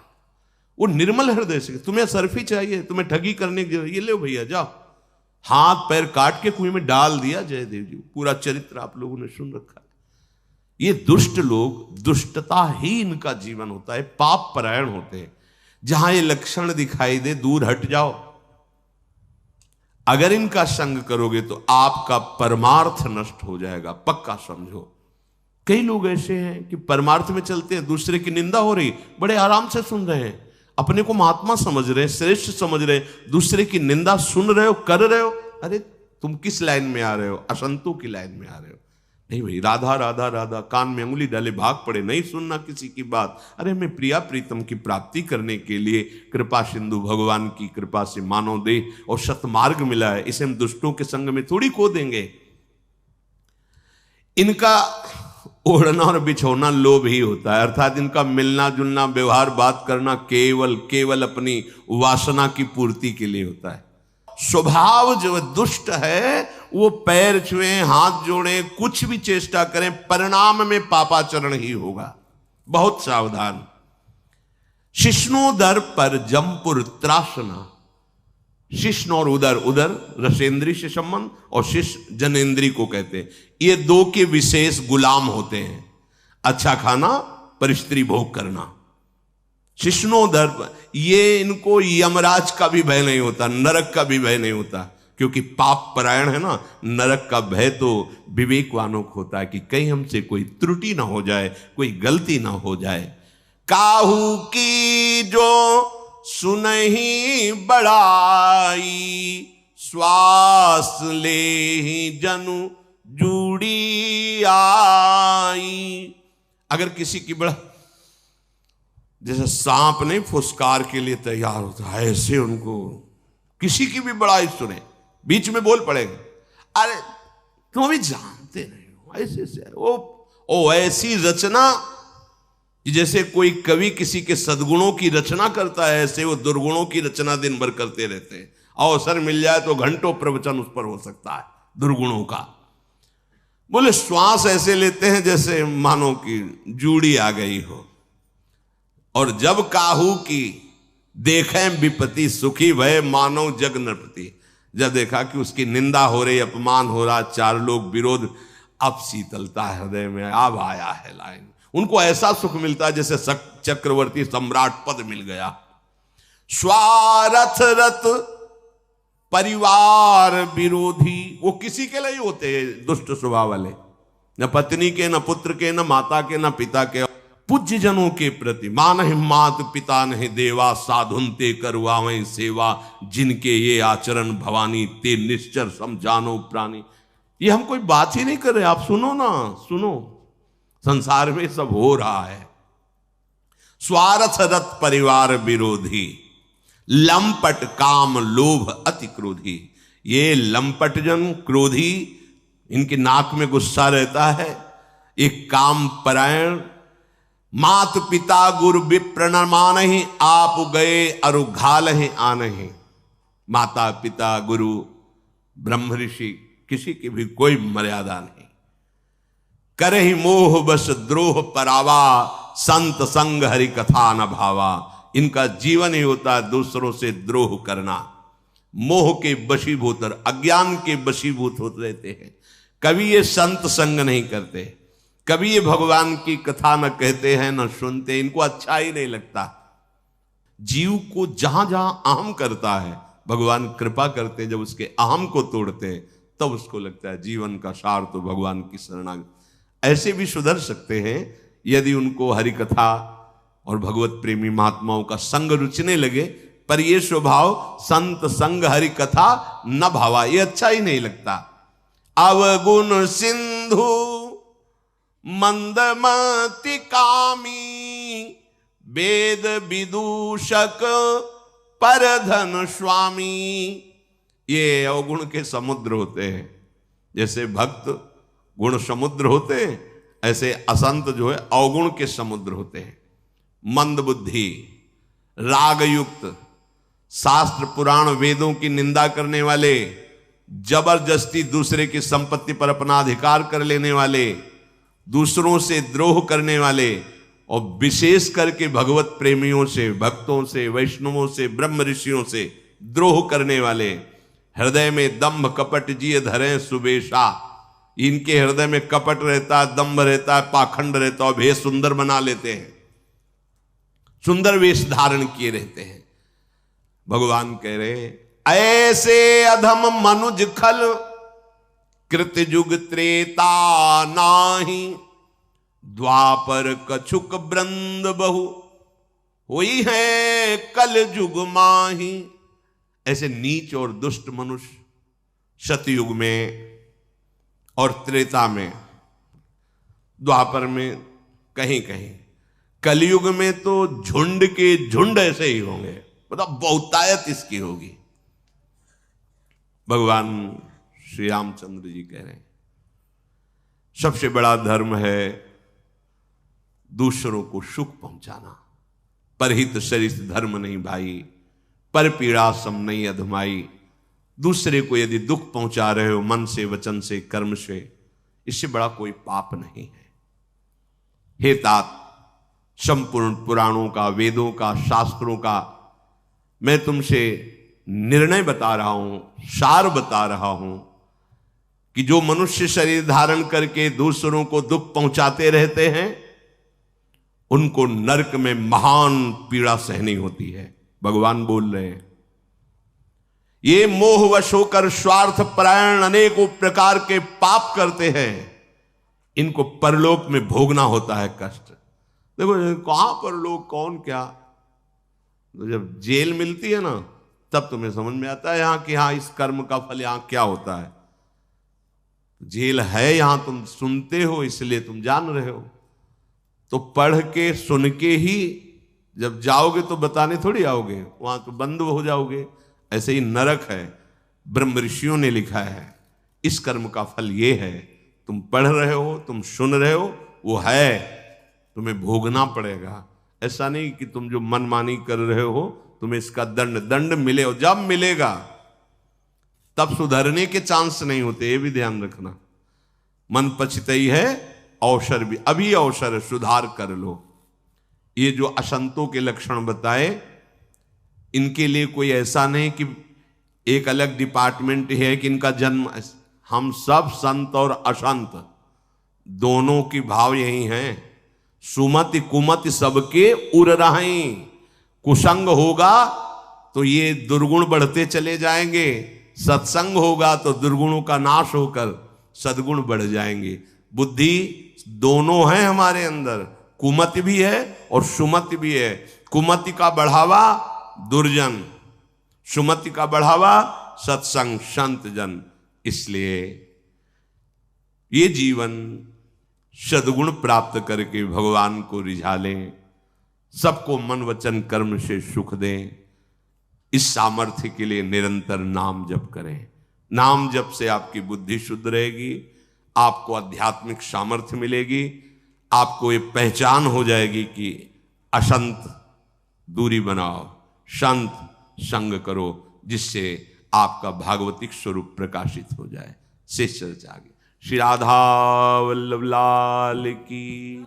वो निर्मल हृदय से, तुम्हें सरफी चाहिए, तुम्हें ठगी करने की जरूरत, ये ले भैया जाओ, हाथ पैर काट के कुएं में डाल दिया। जयदेव जी पूरा चरित्र आप लोगों ने सुन रखा है। ये दुष्ट लोग, दुष्टता ही इनका जीवन होता है, पाप परायण होते हैं। जहां ये लक्षण दिखाई दे दूर हट जाओ। अगर इनका संग करोगे तो आपका परमार्थ नष्ट हो जाएगा, पक्का समझो। कई लोग ऐसे हैं कि परमार्थ में चलते हैं, दूसरे की निंदा हो रही, बड़े आराम से सुन रहे हैं, अपने को महात्मा समझ रहे हैं, श्रेष्ठ समझ रहे हैं, दूसरे की निंदा सुन रहे हो, कर रहे हो। अरे तुम किस लाइन में आ रहे हो? असंतों की लाइन में आ रहे हो। नहीं भाई, राधा राधा राधा, कान में अंगुली डाले भाग पड़े, नहीं सुनना किसी की बात। अरे हमें प्रिया प्रीतम की प्राप्ति करने के लिए कृपा सिंधु भगवान की कृपा से मानव देह और सतमार्ग मिला है, इसे हम दुष्टों के संग में थोड़ी खो देंगे। इनका ओढ़ना और बिछोना लोभ ही होता है, अर्थात इनका मिलना जुलना, व्यवहार, बात करना केवल अपनी वासना की पूर्ति के लिए होता है। स्वभाव जो दुष्ट है वो पैर छुए, हाथ जोड़े, कुछ भी चेष्टा करें, परिणाम में पापाचरण ही होगा। बहुत सावधान। शिष्णोदर पर जमपुर त्रासना। शिष्ण और उदर, उदर रसेंद्री से संबंध और शिष्ण जनेन्द्री को कहते हैं। ये दो के विशेष गुलाम होते हैं। अच्छा खाना पर स्त्री भोग करना। शिष्णोदर, ये इनको यमराज का भी भय नहीं होता, नरक का भी भय नहीं होता, क्योंकि पाप परायण है ना। नरक का भय तो विवेकवानों को होता है कि कहीं हमसे कोई त्रुटि ना हो जाए, कोई गलती ना हो जाए। काहू की जो सुनहि बड़ाई, श्वास ले ही जनु जुड़ी आई। अगर किसी की बड़ा, जैसे सांप नहीं फुसकार के लिए तैयार होता है, ऐसे उनको किसी की भी बड़ाई सुने, बीच में बोल पड़ेगा, अरे तुम अभी जानते नहीं हो, ऐसे ऐसे ओ ऐसी रचना कि जैसे कोई कवि किसी के सद्गुणों की रचना करता है, ऐसे वो दुर्गुणों की रचना दिन भर करते रहते हैं। अवसर मिल जाए तो घंटों प्रवचन उस पर हो सकता है दुर्गुणों का। बोले श्वास ऐसे लेते हैं जैसे मानो कि जूड़ी आ गई हो। और जब काहू की देखें विपत्ति, सुखी भय मानव जग नृपति। जब देखा कि उसकी निंदा हो रही, अपमान हो रहा, चार लोग विरोध, अब शीतलता हृदय में, अब आया है लाइन। उनको ऐसा सुख मिलता है जैसे चक्रवर्ती सम्राट पद मिल गया। स्वार्थ रत परिवार विरोधी, वो किसी के लिए होते हैं दुष्ट स्वभाव वाले, न पत्नी के, न पुत्र के, न माता के, न पिता के। पूज्य जनों के प्रति मान मात पिता नहीं देवा, साधुन ते करवावें सेवा, जिनके ये आचरण भवानी, ते निश्चर समझानो प्राणी। ये हम कोई बात ही नहीं कर रहे, आप सुनो ना, सुनो, संसार में सब हो रहा है। स्वार्थ रत परिवार विरोधी, लंपट काम लोभ अति क्रोधी। ये लंपट जन, क्रोधी, इनके नाक में गुस्सा रहता है। एक काम परायण, मात पिता गुरु विप्र न मानहि, आप गए अरुघालहि आनहि। माता पिता गुरु ब्रह्म ऋषि, किसी की भी कोई मर्यादा नहीं। करहि मोह बस द्रोह परावा, संत संग हरि कथा न भावा। इनका जीवन ही होता है दूसरों से द्रोह करना। मोह के वशीभूत, अज्ञान के वशीभूत होते रहते हैं। कभी ये संत संग नहीं करते, कभी ये भगवान की कथा न कहते हैं न सुनते, इनको अच्छा ही नहीं लगता। जीव को जहां जहां अहम करता है, भगवान कृपा करते, जब उसके अहम को तोड़ते हैं तब उसको लगता है जीवन का सार तो भगवान की शरणागति। ऐसे भी सुधर सकते हैं यदि उनको हरि कथा और भगवत प्रेमी महात्माओं का संग रुचने लगे। पर ये स्वभाव संत संग हरि कथा न भावा, ये अच्छा ही नहीं लगता। अवगुण सिंधु मंदमति कामी, वेद विदूषक परधन स्वामी। ये अवगुण के समुद्र होते हैं। जैसे भक्त गुण समुद्र होते हैं, ऐसे असंत जो है अवगुण के समुद्र होते हैं। मंद बुद्धि, राग युक्त, शास्त्र पुराण वेदों की निंदा करने वाले, जबरदस्ती दूसरे की संपत्ति पर अपना अधिकार कर लेने वाले, दूसरों से द्रोह करने वाले, और विशेष करके भगवत प्रेमियों से, भक्तों से, वैष्णवों से, ब्रह्म ऋषियों से द्रोह करने वाले। हृदय में दंभ कपट जिए धरे सुबेशा। इनके हृदय में कपट रहता है, दंभ रहता है, पाखंड रहता है, भेष सुंदर बना लेते हैं, सुंदर वेश धारण किए रहते हैं। भगवान कह रहे ऐसे अधम मनुज खल, कृतयुग त्रेता नाही, द्वापर कछुक ब्रंद बहु, हुई है कल युग माही। ऐसे नीच और दुष्ट मनुष्य सतयुग में और त्रेता में, द्वापर में कहीं कहीं, कलयुग में तो झुंड के झुंड ऐसे ही होंगे, मतलब बहुतायत इसकी होगी। भगवान श्री रामचंद्र जी कह रहे हैं सबसे बड़ा धर्म है दूसरों को सुख पहुंचाना। परहित सरित धर्म नहीं भाई, पर पीड़ा सम नहीं अधमाई। दूसरे को यदि दुख पहुंचा रहे हो मन से, वचन से, कर्म से, इससे बड़ा कोई पाप नहीं है। हे तात, संपूर्ण पुराणों का, वेदों का, शास्त्रों का मैं तुमसे निर्णय बता रहा हूं, सार बता रहा हूं कि जो मनुष्य शरीर धारण करके दूसरों को दुख पहुंचाते रहते हैं उनको नरक में महान पीड़ा सहनी होती है। भगवान बोल रहे हैं, ये मोहवश होकर स्वार्थ परायण अनेकों प्रकार के पाप करते हैं, इनको परलोक में भोगना होता है कष्ट। देखो कहां परलोक, कौन क्या, तो जब जेल मिलती है ना तब तुम्हें समझ में आता है यहां कि हाँ इस कर्म का फल यहां क्या होता है। जेल है यहां, तुम सुनते हो इसलिए तुम जान रहे हो, तो पढ़ के सुन के ही जब जाओगे तो बताने थोड़ी आओगे, वहां तो बंद हो जाओगे। ऐसे ही नरक है, ब्रह्म ऋषियों ने लिखा है इस कर्म का फल ये है, तुम पढ़ रहे हो, तुम सुन रहे हो, वो है, तुम्हें भोगना पड़ेगा। ऐसा नहीं कि तुम जो मनमानी कर रहे हो तुम्हें इसका दंड मिले, और जब मिलेगा तब सुधरने के चांस नहीं होते, ये भी ध्यान रखना। मन पछतई है, अवसर भी अभी अवसर है, सुधार कर लो। ये जो असंतों के लक्षण बताए इनके लिए कोई ऐसा नहीं कि एक अलग डिपार्टमेंट है कि इनका जन्म, हम सब संत और असंत दोनों की भाव यही है। सुमति कुमति सबके उर रहे, कुसंग होगा तो ये दुर्गुण बढ़ते चले जाएंगे, सत्संग होगा तो दुर्गुणों का नाश होकर सद्गुण बढ़ जाएंगे। बुद्धि दोनों है हमारे अंदर, कुमति भी है और सुमति भी है। कुमति का बढ़ावा दुर्जन, सुमति का बढ़ावा सत्संग संत जन। इसलिए ये जीवन सद्गुण प्राप्त करके भगवान को रिझा लें, सबको मन वचन कर्म से सुख दें। इस सामर्थ्य के लिए निरंतर नाम जप करें। नाम जप से आपकी बुद्धि शुद्ध रहेगी, आपको आध्यात्मिक सामर्थ्य मिलेगी, आपको ये पहचान हो जाएगी कि असंत दूरी बनाओ, संत संग करो, जिससे आपका भागवतिक स्वरूप प्रकाशित हो जाए। शेष चर्चा आगे। श्री राधा वल्लभ लाल की।